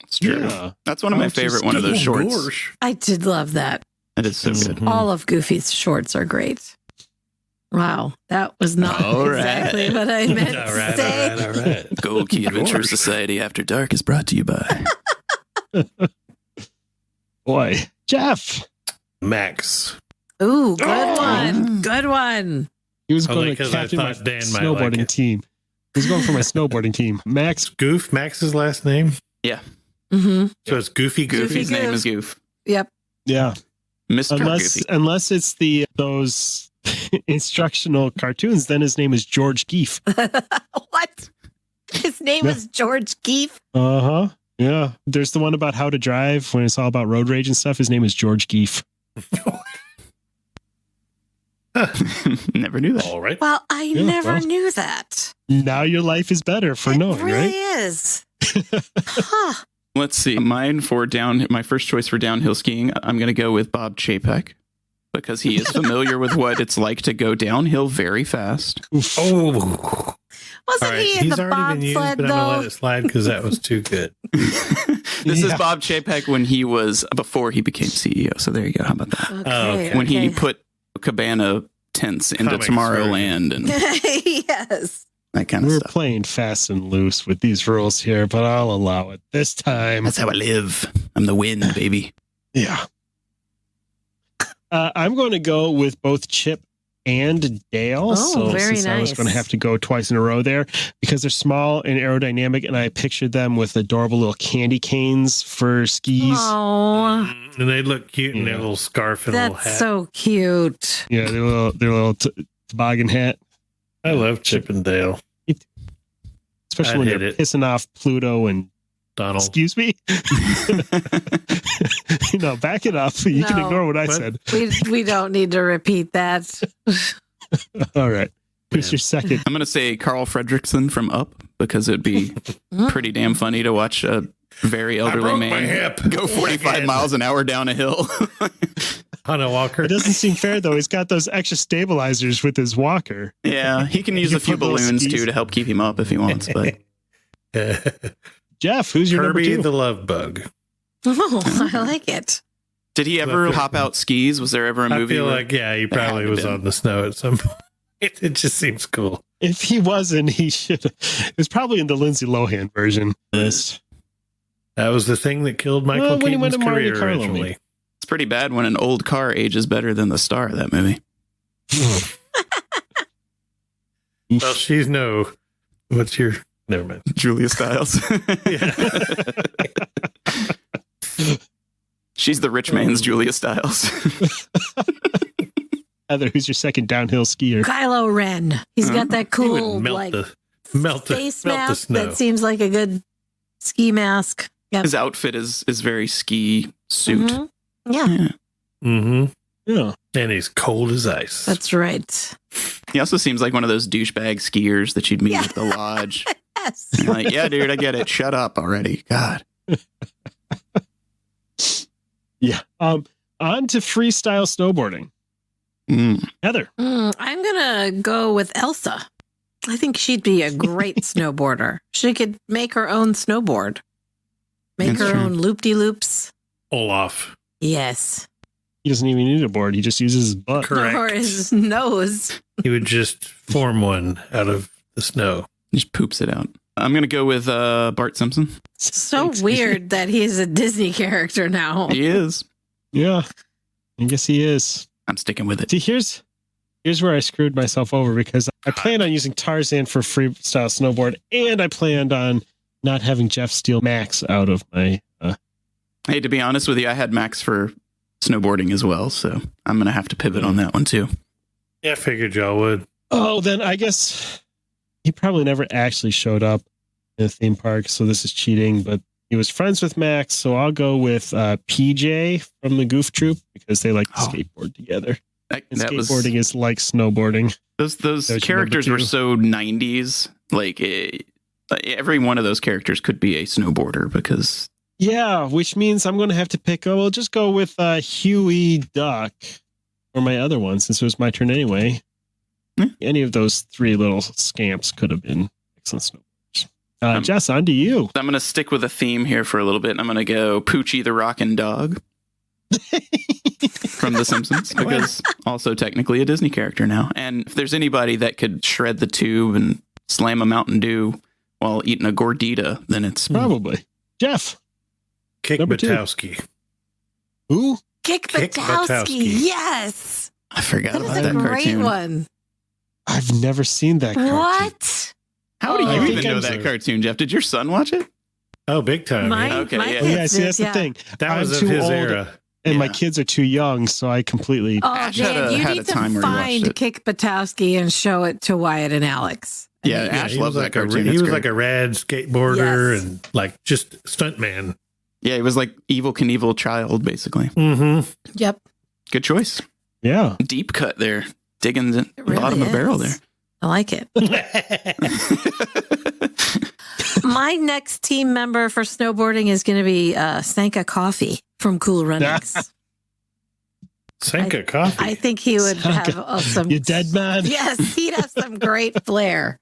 It's true. Yeah. That's one of my Oh, favorite just one of those Oh, shorts. gosh. I did love that. It is so good. Mhm. All of Goofy's shorts are great. Wow, that was not All right. exactly what I meant All to right, say. all right. Gold Key Adventure Society After Dark is brought to you by Boy. Jeff. Max. Ooh, good Oh. one. Good one. He was Only going to 'cause I captain my thought Dan might like snowboarding it. team. He was going for my snowboarding team. Max. Goof, Max's last name. Mm-hmm. So it's Goofy Goofy. Goofy's name is Goof. Yep. Yeah. Mr. Goofy. Unless it's those instructional cartoons, then his name is George Geef. What? His name Yeah. is George Geef. Uh-huh. Yeah. There's the one about how to drive when it's all about road rage and stuff. His name is George Geef. Never knew that. All right. Well, I Yeah, never well. knew that. Now your life is better for it knowing, really right? is. Huh. Let's see. Mine for my first choice for downhill skiing, I'm going to go with Bob Chapek because he is familiar with what it's like to go downhill very fast. Oof. Oh, Wasn't all right. he in He's the already been used, bobsled, but I'm gonna let though? it slide because that was too good. This is Yeah. Bob Chapek when he was before he became CEO. So there you go. How about that? Okay, When he okay. put cabana tents into Comics Tomorrowland and Yes. that kind of We're stuff. playing fast and loose with these rules here, but I'll allow it this time. That's how I live. I'm the wind, baby. Yeah. I'm going to go with both Chip and Dale. Oh, very since I was nice. going to have to go twice in a row there because they're small and aerodynamic, and I pictured them with adorable little candy canes for skis. Oh, And they look cute in their Yeah. little scarf and little that's hat. so cute. Yeah, their little toboggan hat. I love Chip and Dale. Especially I'd when hit they're it. pissing off Pluto and Donald. excuse me. No, back it up. You can No. ignore what I What? said. We don't need to repeat that. All right. Who's Yeah. your second? I'm going to say Carl Fredrickson from Up because it'd be pretty damn funny to watch a very elderly broke my man hip. go 45 Again. miles an hour down a hill. On a walker. It doesn't seem fair though. He's got those extra stabilizers with his walker. Yeah, he can use You a few put little balloons skis. too to help keep him up if he wants. But Jeff, who's your Kirby number two? the Love Bug. Oh, I like it. did he ever hop out skis? Was there ever a I movie? feel where- like, yeah, he It probably had to was been. on the snow at some point. It just seems cool. If he wasn't, he should. It was probably in the Lindsay Lohan version list. That was the thing that killed Michael Well, when he went Keaton's to Monte career Carlo, originally. maybe. It's pretty bad when an old car ages better than the star of that movie. Well, she's no. What's your? Never mind. Julia Stiles. Yeah. She's the rich man's Julia Stiles. Heather, who's your second downhill skier? Kylo Ren. He's got that He would cool melt like the face melt the mask snow. that seems like a good Ski mask. Yep. His outfit is very ski suit. Mm-hmm. Yeah. Mm-hmm. Yeah. And he's cold as ice. That's right. He also seems like one of those douchebag skiers that you'd meet at the lodge. Yes. You're like, yeah, dude, I get it. Shut up already. God. Yeah. On to freestyle snowboarding. Heather. I'm going to go with Elsa. I think she'd be a great snowboarder. She could make her own snowboard. Make That's her true. own loop-de-loops. Olaf. Yes. He doesn't even need a board. He just uses his butt. Correct. Or his nose. He would just form one out of the snow. He just poops it out. I'm going to go with Bart Simpson. So Thanks. weird that he's a Disney character now. He is. Yeah. I guess he is. I'm sticking with it. See, here's where I screwed myself over because I planned on using Tarzan for freestyle snowboard, and I planned on not having Jeff steal Max out of my. Hey, to be honest with you, I had Max for snowboarding as well, so I'm going to have to pivot on that one too. Yeah, I figured y'all would. Oh, then I guess he probably never actually showed up in the theme park, so this is cheating. But he was friends with Max, so I'll go with PJ from the Goof Troop because they like to skateboard together. And skateboarding is like snowboarding. Those characters were so 90s. Like every one of those characters could be a snowboarder because. Yeah, which means I'm going to have to pick. Oh, we'll just go with Huey Duck or my other one since it was my turn anyway. Any of those three little scamps could have been excellent snowboarders. Jess, on to you. I'm going to stick with a theme here for a little bit. I'm going to go Poochie the Rockin' Dog from The Simpsons because also technically a Disney character now. And if there's anybody that could shred the tube and slam a Mountain Dew while eating a gordita, then it's probably Jeff. Kick Number 2. Batowski. Who? Kick Batowski. Yes. I forgot That is about a that great cartoon. one. I've never seen that cartoon. What? How do I you think even know I'm that so- cartoon, Jeff? Did your son watch it? Oh, big time. My, yeah. Okay, my yeah. kids Yeah, see, did, that's the thing. That I'm was of too his old, era. and my Yeah. kids are too young, so I completely. Oh, Ash Dan, you had a need time to where he watched find it. Kick Batowski and show it to Wyatt and Alex. Yeah, Yeah, Ash he loves was that like a cartoon. he It's was great. like a rad skateboarder Yes. and like just stuntman. Yeah, it was like Evil Knievel child, basically. Mm-hmm. Yep. Good choice. Yeah. Deep cut there. Digging the It really bottom of the barrel is. there. I like it. My next team member for snowboarding is going to be Sanka Coffee from Cool Runnings. Sanka coffee. I think he would have some. You dead man? Yes, he'd have some great flair.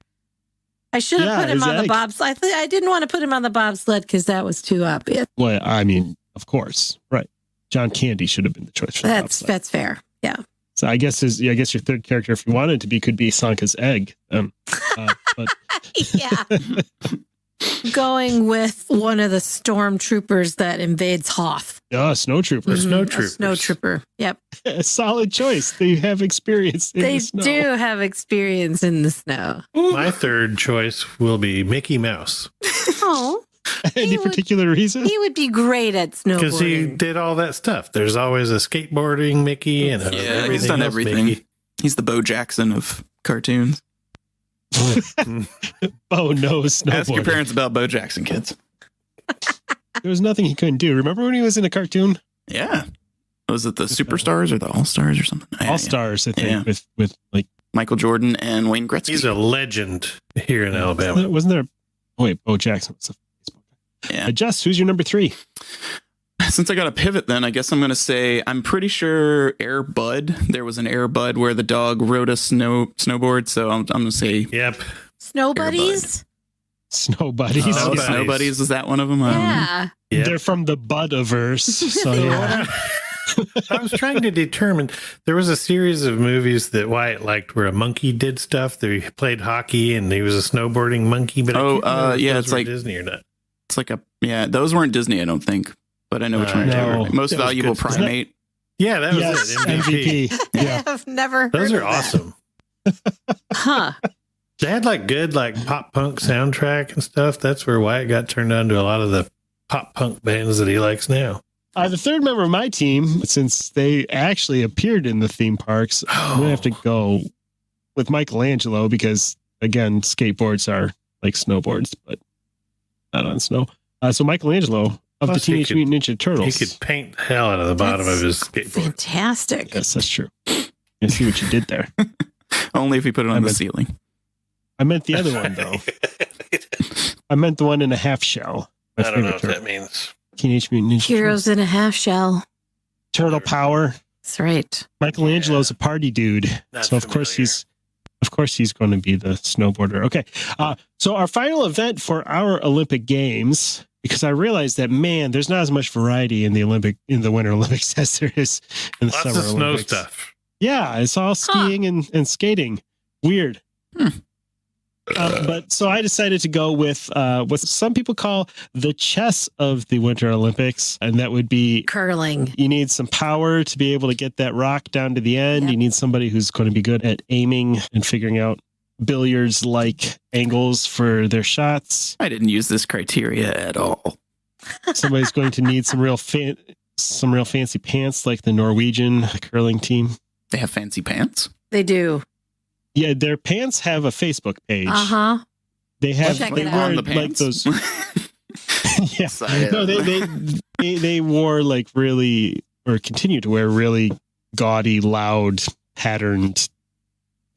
I should have put him on the bobsled. I didn't want to put him on the bobsled because that was too obvious. Well, I mean, of course, right. John Candy should have been the choice for That's fair. Yeah. So I guess your third character, if you wanted to be, could be Sanka's egg. But Yeah. Going with one of the stormtroopers that invades Hoth. snow troopers. Snow A troopers. snow trooper. Yep. A solid choice. They have experience in They the snow. do have experience in the snow. My third choice will be Mickey Mouse Oh, Any He would- particular reason? he would be great at because he snowboarding. did all that stuff. There's always a skateboarding Mickey and Yeah, he's done else everything. Mickey. He's the Bo Jackson of cartoons. Oh no, Ask your snowboarding. parents about Bo Jackson, kids. There was nothing he couldn't do. Remember when he was in a cartoon? Yeah. Was it the Superstars or the All Stars or something? Yeah, All Stars, I think, Yeah. with like Michael Jordan and Wayne Gretzky. He's a legend here in Alabama. wasn't there? Oh wait, Bo Jackson was a Facebook guy. Yeah. Jess, who's your number 3? Since I got a pivot, then I guess I'm going to say I'm pretty sure Air Bud. There was an Air Bud where the dog rode a snowboard. So I'm going to say Yep. Snow buddies? Snow Buddies. Snow Buddies. Buddies. Is that one of them? I don't know. Yeah. Yep. They're from the Budiverse. So yeah. I was trying to determine. There was a series of movies that Wyatt liked where a monkey did stuff. That he played hockey and he was a snowboarding monkey. But I can't remember if yeah, those it's were like- Disney or not. It's like those weren't Disney, I don't think. But I know which one you're talking No. about. Most That was Valuable good stuff. Primate. Yeah, that was Yes, it. MVP. MVP. Yeah. I've never heard Those of are awesome. that. Huh. They had like good like pop punk soundtrack and stuff. That's where Wyatt got turned on to a lot of the pop punk bands that he likes now. The third member of my team, since they actually appeared in the theme parks, I'm going to have to go with Michelangelo because, again, skateboards are like snowboards, but not on snow. So Michelangelo of Plus, the Teenage Mutant Ninja Turtles. He could paint the hell out of the bottom of his skateboard. Fantastic. Yes, that's true. You see what you did there. Only if you put it on the ceiling. I meant the other one, though. I meant the one in a half shell. I don't know what that means. Teenage Mutant Ninja Heroes in a half shell. Turtle Power. That's right. Michelangelo's a party dude. Not So of course he's going to be the snowboarder. Okay. So our final event for our Olympic Games, because I realized that, man, there's not as much variety in the Winter Olympics as there is in the Lots Summer of snow Olympics. stuff. Yeah, it's all skiing and skating. Weird. But so I decided to go with what some people call the chess of the Winter Olympics, and that would be Curling. you need some power to be able to get that rock down to the end. Yep. You need somebody who's going to be good at aiming and figuring out billiards-like angles for their shots. I didn't use this criteria at all. Somebody's going to need some real fancy pants like the Norwegian curling team. They have fancy pants. They do. Yeah, their pants have a Facebook page. Uh-huh. They have Check they it wear out. On the like pants. those. Yeah. Sorry. No, they wore like really, or continue to wear really gaudy, loud, patterned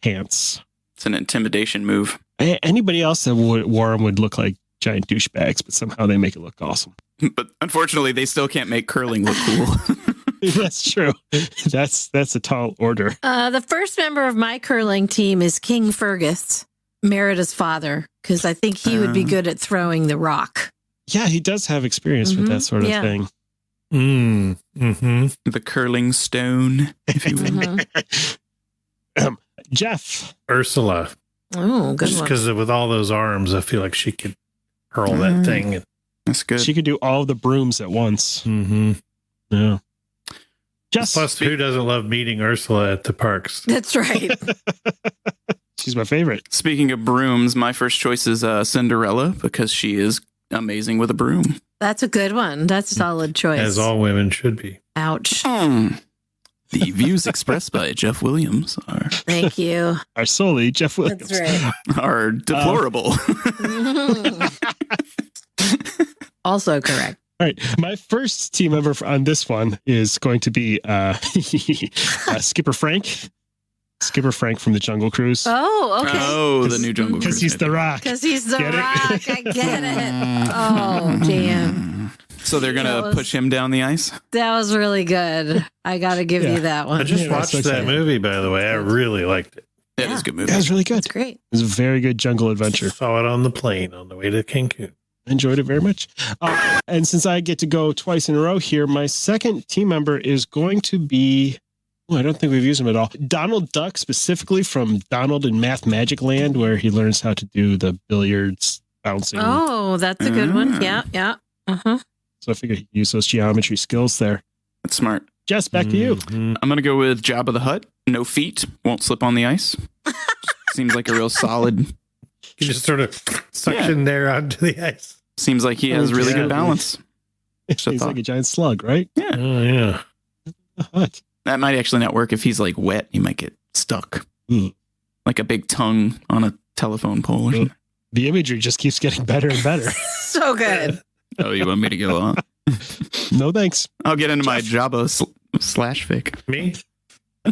pants. It's an intimidation move. Anybody else that wore them would look like giant douchebags, but somehow they make it look awesome. But unfortunately, they still can't make curling look cool. That's true. That's a tall order. The first member of my curling team is King Fergus, Merida's father, because I think he would be good at throwing the rock. Yeah, he does have experience with that sort of Yeah. thing. The curling stone, if you will. Jeff. Ursula. Oh, good Just one. because with all those arms, I feel like she could hurl that thing. That's good. She could do all the brooms at once. Mm-hmm. Yeah. Jess. Plus, who doesn't love meeting Ursula at the parks? That's right. She's my favorite. Speaking of brooms, my first choice is Cinderella because she is amazing with a broom. That's a good one. That's a solid choice. As all women should be. Ouch. The views expressed by Jeff Williams Thank you. Are solely Jeff Williams. That's right. are deplorable. Also correct. All right. My first team member on this one is going to be Skipper Frank. Skipper Frank from the Jungle Cruise. Oh, okay. Oh, the new Jungle Because Cruise. he's the rock. Because he's the Get it? rock. I get it. Oh, damn. So they're going to push him down the ice? That was really good. I got to give you that one. I just Yeah, that's watched that okay. movie, by the way. I really liked it. It is a good movie. That was really good. That's great. It was a very good jungle adventure. Saw it on the plane on the way to Cancun. Enjoyed it very much. And since I get to go twice in a row here, my second team member is going to be, I don't think we've used him at all, Donald Duck, specifically from Donald in Math Magic Land, where he learns how to do the billiards bouncing. Oh, that's a good one. Yeah, yeah. Uh-huh. So I figured he'd use those geometry skills there. That's smart. Jess, back to you. Mhm. I'm going to go with Jabba the Hutt. No feet. Won't slip on the ice. Seems like a real solid. You just sort of suction there onto the ice. Seems like he has really Yeah. good balance. Just a He's thought. like a giant slug, right? Oh, yeah. Hut. That might actually not work if he's like wet. He might get stuck. Mm. Like a big tongue on a telephone pole or something. The imagery just keeps getting better and better. So good. Oh, you want me to go on? No thanks. I'll get into my Jabba slash fic. Me?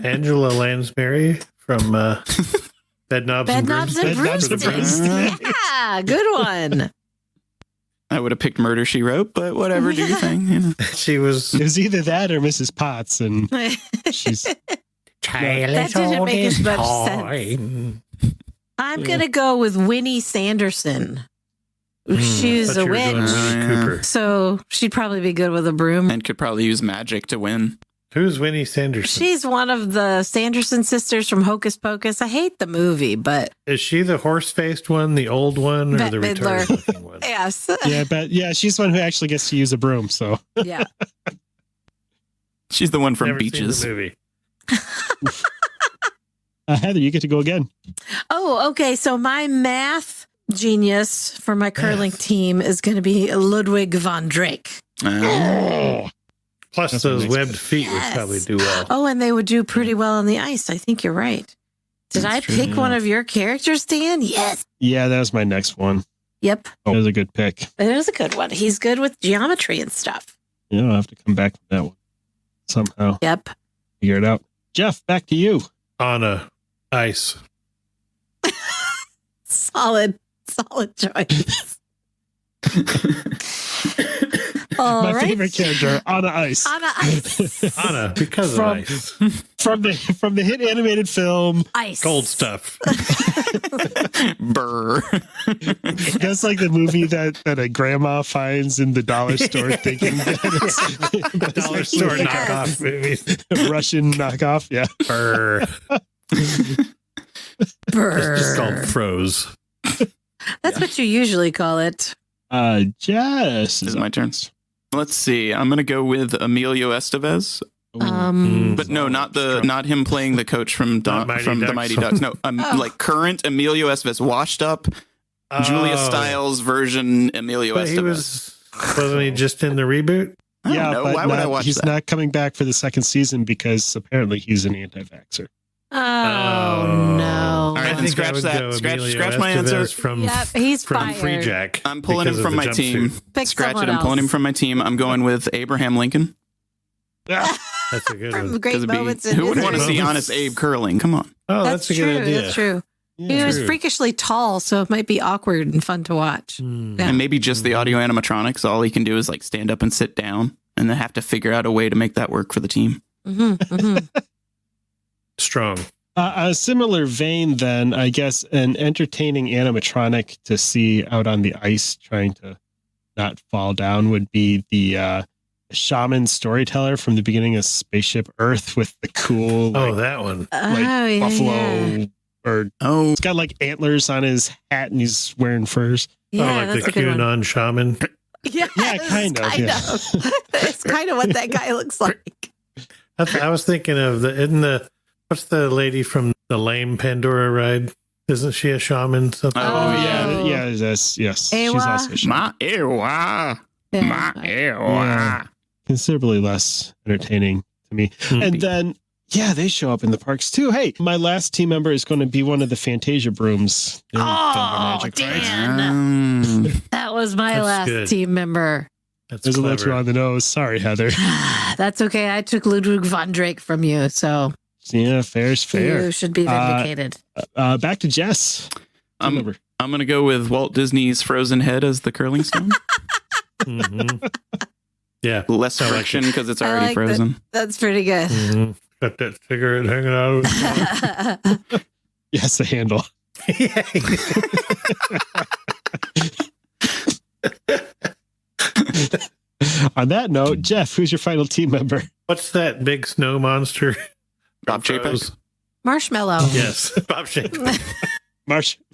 Angela Lansbury from Bed Knobs and Bed knobs and Bed-Knobs and broomsticks. Yeah, good one. I would have picked Murder, She Wrote, but whatever, do your thing. You know. She was It was either that or Mrs. Potts, and she's That didn't make as much sense. I'm going to go with Winnie Sanderson. She's a witch, Cooper. so she'd probably be good with a broom. And could probably use magic to win. Who's Winnie Sanderson? She's one of the Sanderson sisters from Hocus Pocus. I hate the movie, but Is she the horse-faced one, the old one, or Bette the Midler. retarded-looking one? yes. yeah, she's the one who actually gets to use a broom. So Yeah. She's the one from Never seen Beaches. the movie. Heather, you get to go again. Oh, okay. So my math genius for my curling team is going to be Ludwig von Drake. Plus, That's what those makes webbed it. feet would Yes. probably do well. Oh, and they would do pretty well on the ice. I think you're right. Did That's I true, pick yeah. one of your characters, Dan? Yes. Yeah, that was my next one. Yep. That was a good pick. It is a good one. He's good with geometry and stuff. Yeah, I'll have to come back to that one somehow. Yep. Figure it out. Jeff, back to you. Anna, ice. Solid choice. All My right. favorite character, Anna Ice. Anna Ice. Anna, because of ice. From the hit animated film. Ice. Cold stuff. Burr. That's like the movie that a grandma finds in the dollar store thinking that it's Dollar store knockoff movies. a Russian knockoff. Yeah. Burr. Brr. It's just called froze. That's what you usually call it. Jess. Is it my turn? Let's see. I'm gonna go with Emilio Estevez. But no, not him playing the coach from Not Mighty the Ducks. Mighty Ducks. No, like current Emilio Estevez, washed up Julia Stiles version Emilio But Estevez. wasn't he just in the reboot? I don't know. but Why would I watch he's that? not coming back for the second season because apparently he's an anti-vaxxer. Oh, no. All right, I then think scratch I would that. go Scratch Emilio my Estevez answer. From, Yep, he's from fired. Free Jack. I'm pulling him because from of my the team. jumpsuit. Pick Scratch it. someone I'm pulling him else. from my team. I'm going with Abraham Lincoln. That's a good From one. great moments in Who would want to history. see honest Abe curling? Come on. Oh, That's that's, a true. good idea. That's true. He Yeah. was True. freakishly tall, so it might be awkward and fun to watch. Hmm. Yeah. And maybe just the audio animatronics. All he can do is like stand up and sit down, and then have to figure out a way to make that work for the team. Strong. A similar vein, then, I guess, an entertaining animatronic to see out on the ice trying to not fall down would be the shaman storyteller from the beginning of Spaceship Earth with the cool That one. buffalo or Oh, it's got like antlers on his hat and he's wearing furs. Yeah, like that's the a good one. QAnon shaman. Yes, Yeah, kind of, yeah. It's kind of what that guy looks like. I was thinking of what's the lady from the lame Pandora ride? Isn't she a shaman? Something? Oh, Yeah, yes. She's Ewa? also a shaman. my ewa, Yeah. my ewa. Yeah. Considerably less entertaining to me. And then, yeah, they show up in the parks too. Hey, my last team member is going to be one of the Fantasia brooms. in Oh, Thunder Magic, right? Dan. That was my That's last good. team member. That's There's a little too clever. on the nose. Sorry, Heather. That's okay. I took Ludwig von Drake from you, so Yeah, fair's fair. you should be vindicated. Back to Jess. Team I'm member. going to go with Walt Disney's Frozen Head as the curling stone. Mhm. Yeah. Less I like friction because it's I already like frozen. That's pretty good. Mhm. Got that cigarette hanging out of his Yes, the handle. On that note, Jeff, who's your final team member? What's that big snow monster? Bob Chapek. Froze? Marshmallow. Yes. Bob Chapek. Marshmallow.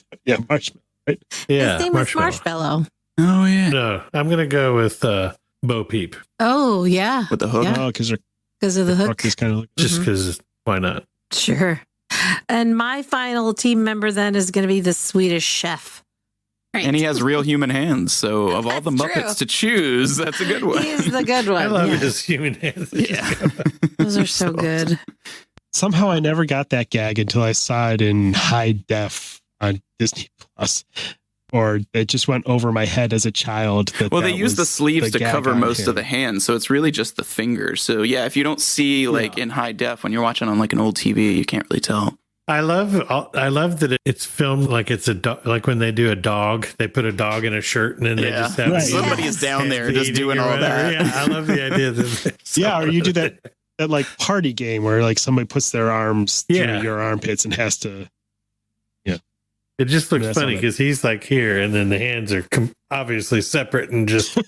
Right? Yeah. His name was Marshmallow. Oh, yeah. No, I'm going to go with Bo Peep Oh, yeah. With the hook. Yeah. Oh, because her Because of the hook. hook is kind of just Mhm. because why not? Sure. And my final team member then is going to be the Swedish chef. Right. And he has real human hands. So, of all the That's Muppets true. to choose, that's a good one. He's the good one. I love yeah. his human hands. Yeah. Those are so good. somehow I never got that gag until I saw it in high def on Disney Plus, or it just went over my head as a child. Well, that they use the was sleeves the to gag cover on most him. of the hands, so it's really just the fingers. So yeah, if you don't see like in high def when you're watching on like an old TV, you can't really tell. I love that it's filmed like it's a dog. Like when they do a dog, they put a dog in a shirt and then they Yeah. just have Right. Somebody Yes. is down there hands just eating doing or all whatever. that. Yeah, I love the idea that Yeah, or you do that like party game where like somebody puts their arms Yeah. through your armpits and has to. It just looks That's funny all it- because he's like here, and then the hands are obviously separate and just.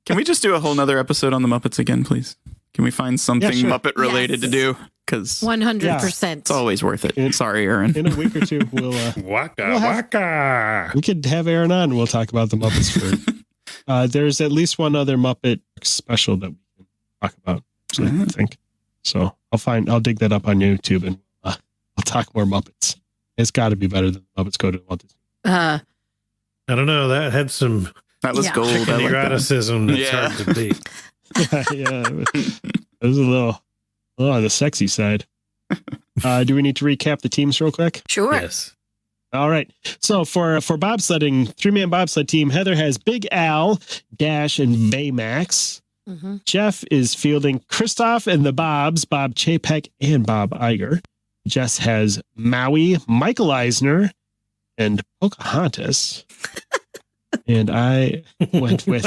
Can we just do a whole nother episode on the Muppets again, please? Can we find something sure. Muppet related Yes. to do? Because 100%. it's always worth it. Sorry, Aaron. In a week or two, we'll Waka We'll have- waka. we could have Aaron on. And we'll talk about the Muppets for. There's at least one other Muppet special that we can talk about. Actually, I think so. I'll dig that up on YouTube and I'll talk more Muppets. It's got to be better than Muppets Go to Walt Disney. I don't know. That had some That was Yeah. gold. I chicken like that. eroticism that's Yeah. hard to beat. Yeah, it was a little on the sexy side. Do we need to recap the teams real quick? Sure. Yes. All right. So for bobsledding, 3-man bobsled team, Heather has Big Al, Dash, and Baymax. Mm-hmm. Jeff is fielding Christoph and the Bobs, Bob Chapek and Bob Iger. Jess has Maui, Michael Eisner, and Pocahontas. And I went with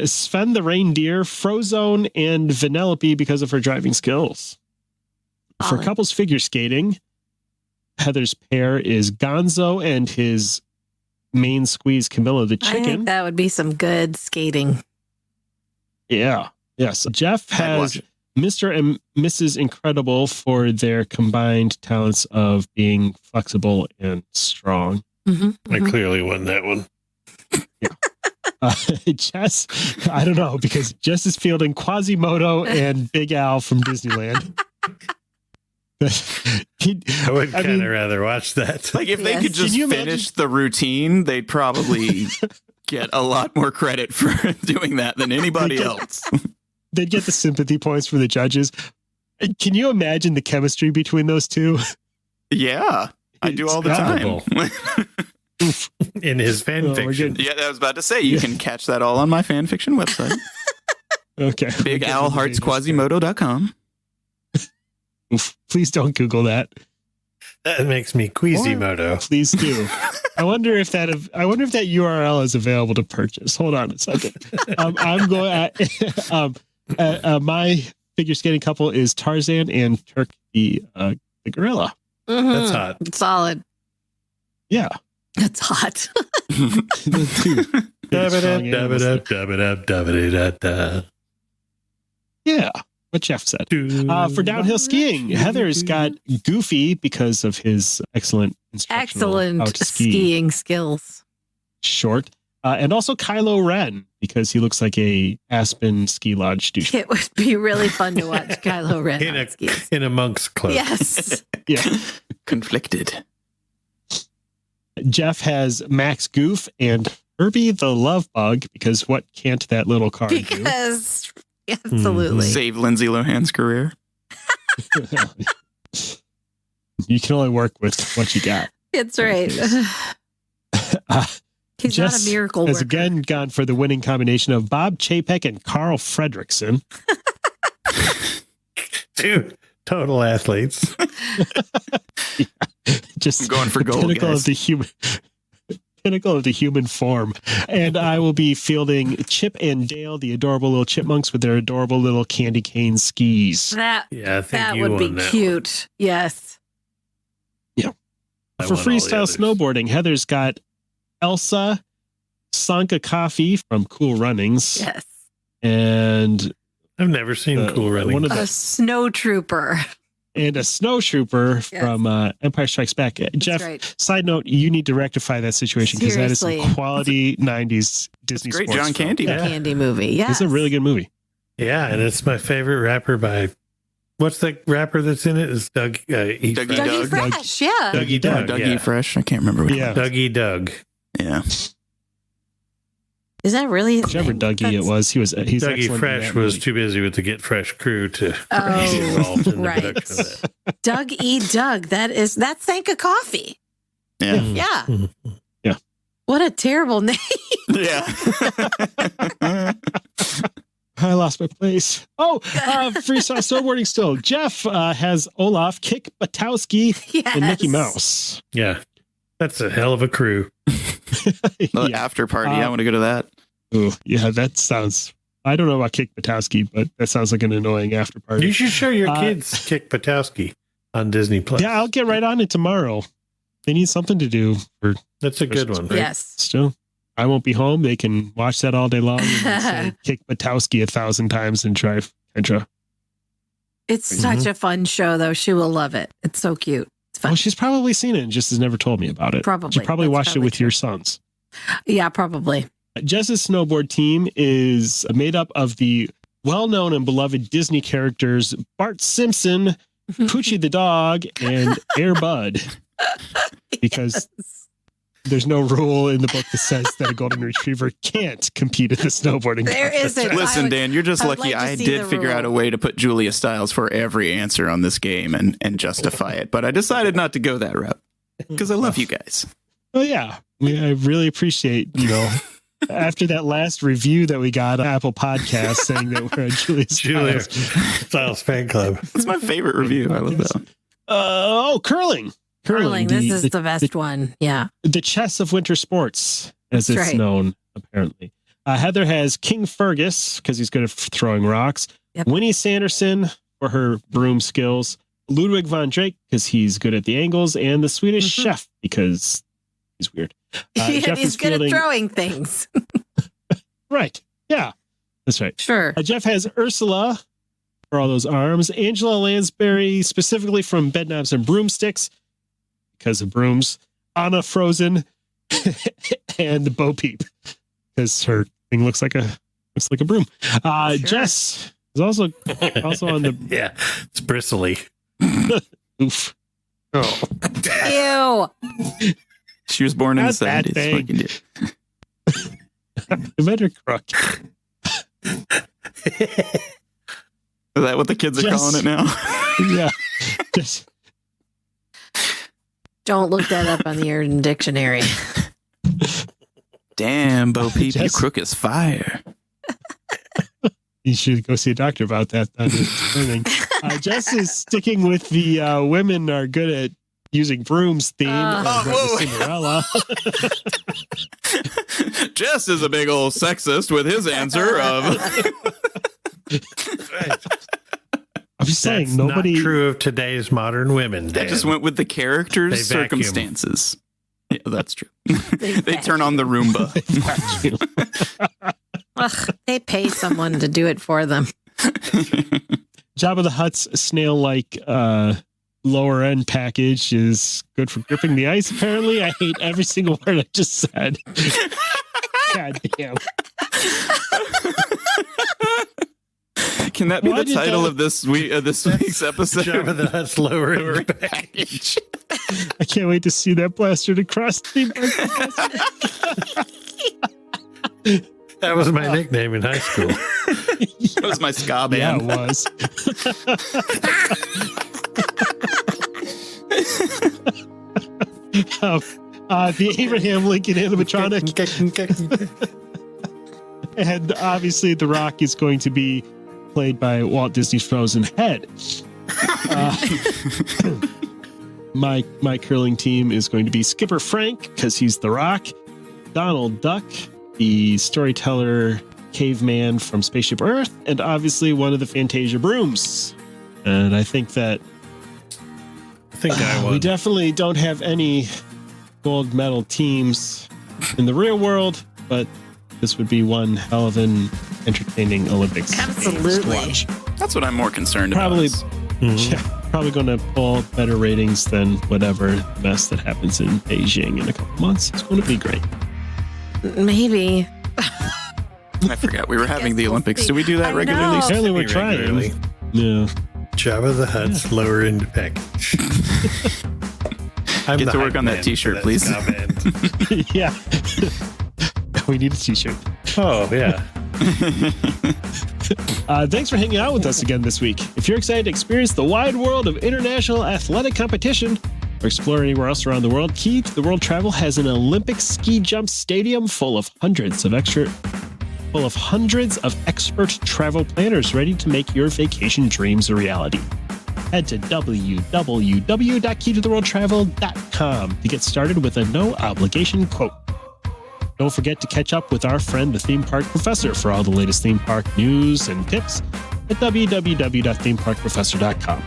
Sven the Reindeer, Frozone, and Vanellope because of her driving skills. For Solid. couples figure skating, Heather's pair is Gonzo and his main squeeze Camilla the I think chicken. that would be some good skating. Yeah. Yes. Jeff I'd watch has it. Mr. and Mrs. Incredible for their combined talents of being flexible and strong. Mm-hmm. I clearly won that one. Jess, I don't know, because Jess is fielding Quasimodo and Big Al from Disneyland. I would I kind mean- of rather watch that. Like if they Yes. could just Can you imagine- finish the routine, they'd probably get a lot more credit for doing that than anybody They get- else. They'd get the sympathy points for the judges. Can you imagine the chemistry between those two? Yeah, I do all the It's time. In his fan Oh, we're fiction. Yeah, I was about to say, you can catch that all on my fan fiction website. Okay. Big Al Hearts Quasimodo.com. Oof, please don't Google that. That makes me Quasimodo. Please do. I wonder if that URL is available to purchase. Hold on a second. I'm going. My figure skating couple is Tarzan and Turk the gorilla. That's hot. Solid. Yeah. That's hot. Those two big, strong animals. Da-ba-da-da-ba-da-da-ba-da-da-da. Yeah. What Jeff said. For downhill skiing, Heather's got Goofy because of his excellent instructional how Excellent to ski. skiing skills. Short. And also Kylo Ren because he looks like a Aspen ski lodge douche. It would be really fun to watch Kylo Ren in on skis. a monk's cloak. Yes. Yeah. Conflicted. Jeff has Max Goof and Herbie the Love Bug because what can't that little car do? Because absolutely. Save Lindsay Lohan's career. You can only work with what you got. It's right. He's Jess not a miracle has worker. again gone for the winning combination of Bob Chapek and Carl Fredrickson. Two total athletes. Just I'm going for the gold, pinnacle guys. of the human form. And I will be fielding Chip and Dale, the adorable little chipmunks with their adorable little candy cane skis. That Yeah, I think that you would be won that cute. Yes. I For won all the freestyle others. snowboarding, Heather's got Elsa, Sanka Coffee from Cool Runnings, Yes. and I've never seen Cool Running. one of A the, snow trooper. and a snow trooper Yes. from Empire Strikes Back. Jeff, right. side note, you need to rectify that situation because that is some Seriously. quality 90s Disney Great sports John film. Candy. Yeah. Candy movie. Yeah. It's a really good movie. Yeah, and it's my favorite rapper by. What's the rapper that's in it? It's Doug. Dougie Dougie Doug. Fresh. Yeah. Dougie Doug. Dougie yeah. Fresh. I can't remember what Yeah. Dougie Doug. Yeah. Is that really his Whichever name? Dougie it was, he's Dougie excellent in Fresh that was movie. too busy with the Get Fresh crew to Oh, be involved in the right. production of that. Doug E. Doug. That's Sanka Coffee. Yeah. Yeah. Yeah. What a terrible name. Yeah. I lost my place. Oh, freestyle snowboarding still. Jeff has Olaf, Kick Batowski, Yes. and Mickey Mouse. Yeah, that's a hell of a crew. The Yeah. after party. I want to go to that. Ooh, yeah, that sounds. I don't know about Kick Batowski, but that sounds like an annoying after party. You should show your Uh, kids Kick Patowski on Disney Plus. Yeah, I'll get right on it tomorrow. They need something to do for That's a good one. Right. Yes. still. I won't be home. They can watch that all day long and say Kick Batowski 1,000 times and drive Kendra. It's such a fun show, though. She will love it. It's so cute. It's fun. Oh, she's probably seen it and just has never told me about it. Probably. She probably That's watched probably it with true. your sons. Yeah, probably. Jess's snowboard team is made up of the well-known and beloved Disney characters Bart Simpson, Poochie the dog, and Air Bud. Because There's no rule in the book that says that a golden retriever can't compete in the snowboarding. There isn't. Listen, Dan, you're just lucky. I did figure out a way to put Julia Stiles for every answer on this game and justify it. But I decided not to go that route because I love you guys. Oh, yeah. I really appreciate, after that last review that we got on Apple Podcasts saying that we're a Julia Stiles fan club. It's my favorite review. I love that one. Curling. Curling. This is the best one. Yeah. The chess of winter sports, as That's it's right. known, apparently. Heather has King Fergus, because he's good at throwing rocks. Yep. Winnie Sanderson for her broom skills. Ludwig von Drake, because he's good at the angles. And the Swedish chef, because he's weird. Jeff he's is good fielding- at throwing things. Right. Yeah, that's right. Sure. Jeff has Ursula for all those arms. Angela Lansbury, specifically from Bedknobs and Broomsticks, because of brooms. Anna Frozen and Bo Peep, because her thing looks like a broom. Sure. Jess is also on the Yeah, it's bristly. oof. Oh, Ew. She was born in the Not that 70s. thing. Fucking did. I met her crook. Is that what the kids are Yes. calling it now? Yeah. Just, Don't look that up on the Urban Dictionary. Damn, Bo Peep, your Jess- crook is fire. you should go see a doctor about that. Jess is sticking with the women are good at using brooms theme. whoa. Cinderella. Jess is a big old sexist with his answer of I'm just saying, That's nobody. not true of today's modern women. I Dan. just went with the characters' They vacuum. circumstances. Yeah, that's true. They turn on the Roomba. Ugh, they pay someone to do it for them. Jabba the Hutt's snail-like lower end package is good for gripping the ice. Apparently, I hate every single word I just said. God damn. Can that be Why the did title that- of this week's episode? Jabba the Hutt's lower end package. Package. I can't wait to see that bastard across the That was my nickname in high school. That was my ska Yeah, band. it was. The Abraham Lincoln animatronic, and obviously The Rock is going to be played by Walt Disney's Frozen head. My curling team is going to be Skipper Frank, because he's The Rock, Donald Duck, the storyteller caveman from Spaceship Earth, and obviously one of the Fantasia brooms. And I think that I think I won. we definitely don't have any gold medal teams in the real world, but this would be one hell of an entertaining Olympics games to Absolutely. watch. That's what I'm more concerned Probably- about. Mhm. Yeah, probably going to pull better ratings than whatever mess that happens in Beijing in a couple months. It's going to be great. Maybe. I forgot we were having the we'll Olympics. see. Do we do that I regularly? know. Apparently we're Regularly. trying. Yeah. Jabba the Hutt's lower end package. I'm Get the to work hype on that man t-shirt, for please. ska band. Yeah. We need a t-shirt. Oh, yeah. Thanks for hanging out with us again this week. If you're excited to experience the wide world of international athletic competition or explore anywhere else around the world, Key to the World Travel has an Olympic ski jump stadium full of hundreds of expert travel planners ready to make your vacation dreams a reality. Head to www.keytotheworldtravel.com to get started with a no-obligation quote. Don't forget to catch up with our friend, the Theme Park Professor, for all the latest theme park news and tips at www.themeparkprofessor.com.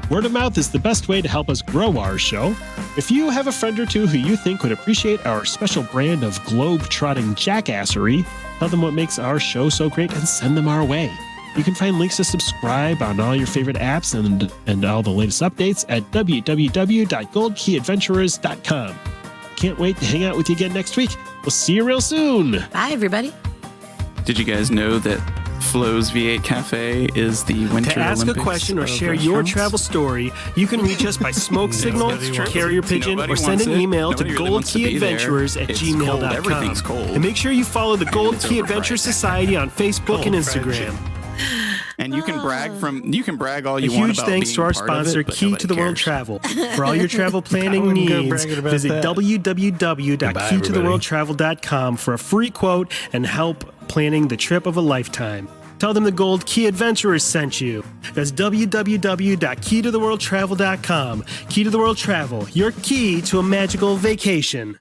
Word of mouth is the best way to help us grow our show. If you have a friend or two who you think would appreciate our special brand of globe-trotting jackassery, tell them what makes our show so great and send them our way. You can find links to subscribe on all your favorite apps and all the latest updates at www.goldkeyadventurers.com. Can't wait to hang out with you again next week. We'll see you real soon. Bye, everybody. Did you guys know that Flo's V8 Cafe is the Winter To ask Olympics a question or of share your restaurants. travel story, you can reach us by smoke signal, Nobody wants carrier pigeon, Nobody or send an wants it. email to Nobody really wants to be there. goldkeyadventurers@gmail.com. It's cold. Everything's cold. And make sure you follow the Gold it's Key Adventure overpriced. Society on Facebook and Cold fried Instagram. And you can brag all A you want huge about thanks being to our part of sponsor, it, but Key nobody to the World cares. Travel. For all your travel planning wouldn't go needs, bragging about visit that. www.keytotheworldtravel.com for a free quote and help planning the trip of a lifetime. Tell them the Gold Key Adventurers sent you. That's www.keytotheworldtravel.com. Key to the World Travel, your key to a magical vacation.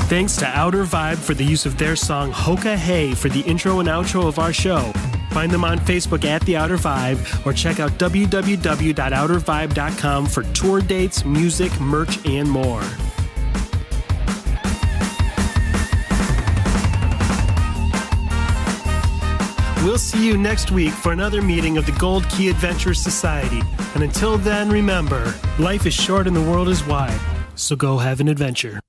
Thanks to Outer Vibe for the use of their song Hoka Hey for the intro and outro of our show. Find them on Facebook at The Outer Vibe or check out www.outervibe.com for tour dates, music, merch, and more. We'll see you next week for another meeting of the Gold Key Adventure Society. And until then, remember, life is short and the world is wide. So go have an adventure.